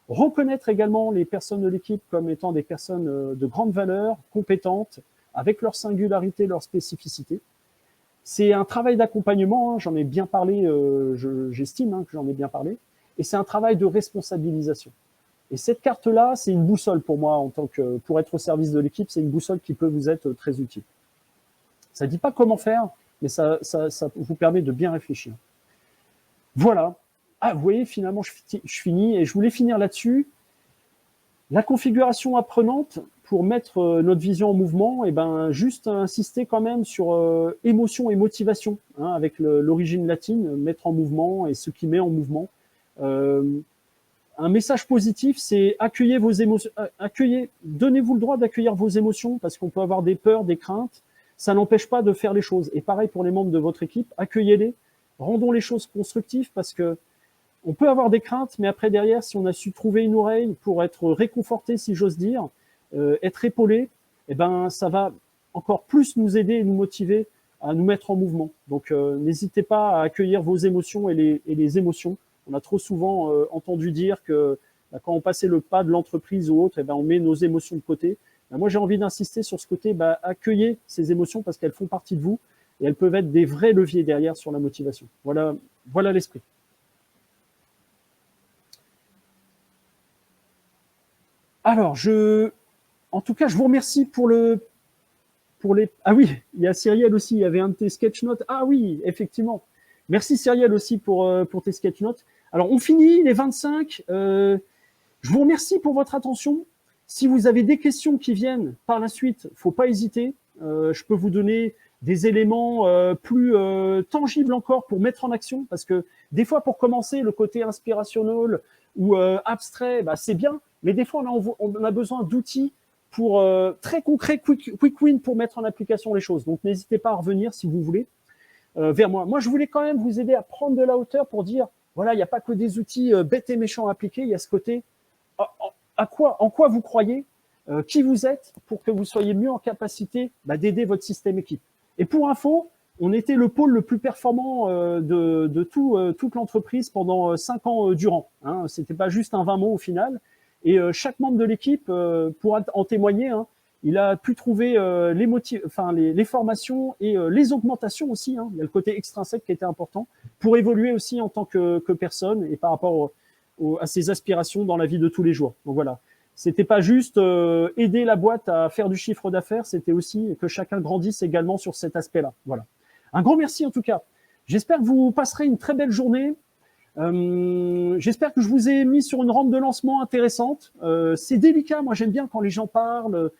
Reconnaître également les personnes de l'équipe comme étant des personnes de grande valeur, compétentes, avec leur singularité, leur spécificité. C'est un travail d'accompagnement, hein, j'en ai bien parlé, j'estime que j'en ai bien parlé, et c'est un travail de responsabilisation. Et cette carte-là, c'est une boussole pour moi, pour être au service de l'équipe, c'est une boussole qui peut vous être très utile. Ça ne dit pas comment faire, mais ça vous permet de bien réfléchir. Voilà. Ah, vous voyez, finalement, je finis et je voulais finir là-dessus. La configuration apprenante, pour mettre notre vision en mouvement, et ben, juste insister quand même sur émotion et motivation, hein, avec l'origine latine, mettre en mouvement et ce qui met en mouvement. Euh, un message positif, c'est accueillez vos émotions, donnez-vous le droit d'accueillir vos émotions, parce qu'on peut avoir des peurs, des craintes. Ça n'empêche pas de faire les choses. Et pareil pour les membres de votre équipe, accueillez-les, rendons les choses constructives, parce que on peut avoir des craintes, mais après derrière, si on a su trouver une oreille pour être réconforté, si j'ose dire, être épaulé, eh ben ça va encore plus nous aider et nous motiver à nous mettre en mouvement. Donc n'hésitez pas à accueillir vos émotions et les émotions. On a trop souvent entendu dire que quand on passait le pas de l'entreprise ou autre, eh ben, on met nos émotions de côté. Ben, moi, j'ai envie d'insister sur ce côté, accueillez ces émotions parce qu'elles font partie de vous et elles peuvent être des vrais leviers derrière sur la motivation. Voilà l'esprit. Alors, en tout cas, je vous remercie pour les. Ah oui, il y a Cyrielle aussi. Il y avait un de tes sketch notes. Ah oui, effectivement. Merci Cyrielle aussi pour tes sketch notes. Alors, on finit les 25. Je vous remercie pour votre attention. Si vous avez des questions qui viennent par la suite, faut pas hésiter. Je peux vous donner des éléments plus tangibles encore pour mettre en action, parce que des fois, pour commencer, le côté inspirationnel ou abstrait, c'est bien, mais des fois, on a besoin d'outils pour très concrets, quick win pour mettre en application les choses. Donc, n'hésitez pas à revenir si vous voulez vers moi. Moi, je voulais quand même vous aider à prendre de la hauteur pour dire, voilà, il n'y a pas que des outils bêtes et méchants à appliquer, il y a ce côté en quoi vous croyez, qui vous êtes, pour que vous soyez mieux en capacité d'aider votre système équipe. Et pour info, on était le pôle le plus performant de toute l'entreprise pendant 5 ans durant. Hein. C'était pas juste un 20 mots au final. Et chaque membre de l'équipe pourra en témoigner. Hein. Il a pu trouver les formations et les augmentations aussi. Hein. Il y a le côté extrinsèque qui était important pour évoluer aussi en tant que personne et par rapport à ses aspirations dans la vie de tous les jours. Donc voilà. C'était pas juste aider la boîte à faire du chiffre d'affaires, c'était aussi que chacun grandisse également sur cet aspect-là. Voilà. Un grand merci en tout cas. J'espère que vous passerez une très belle journée. J'espère que je vous ai mis sur une rampe de lancement intéressante. C'est délicat, moi j'aime bien quand les gens parlent,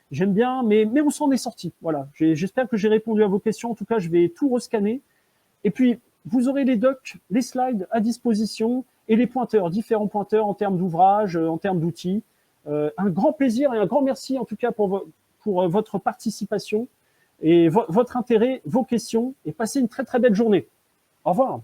j'aime bien, mais on s'en est sorti. Voilà. J'espère que j'ai répondu à vos questions. En tout cas, je vais tout rescanner. Et puis, vous aurez les docs, les slides à disposition et les pointeurs, différents pointeurs en termes d'ouvrages, en termes d'outils. Un grand plaisir et un grand merci en tout cas pour votre participation et votre intérêt, vos questions, et passez une très très belle journée. Au revoir.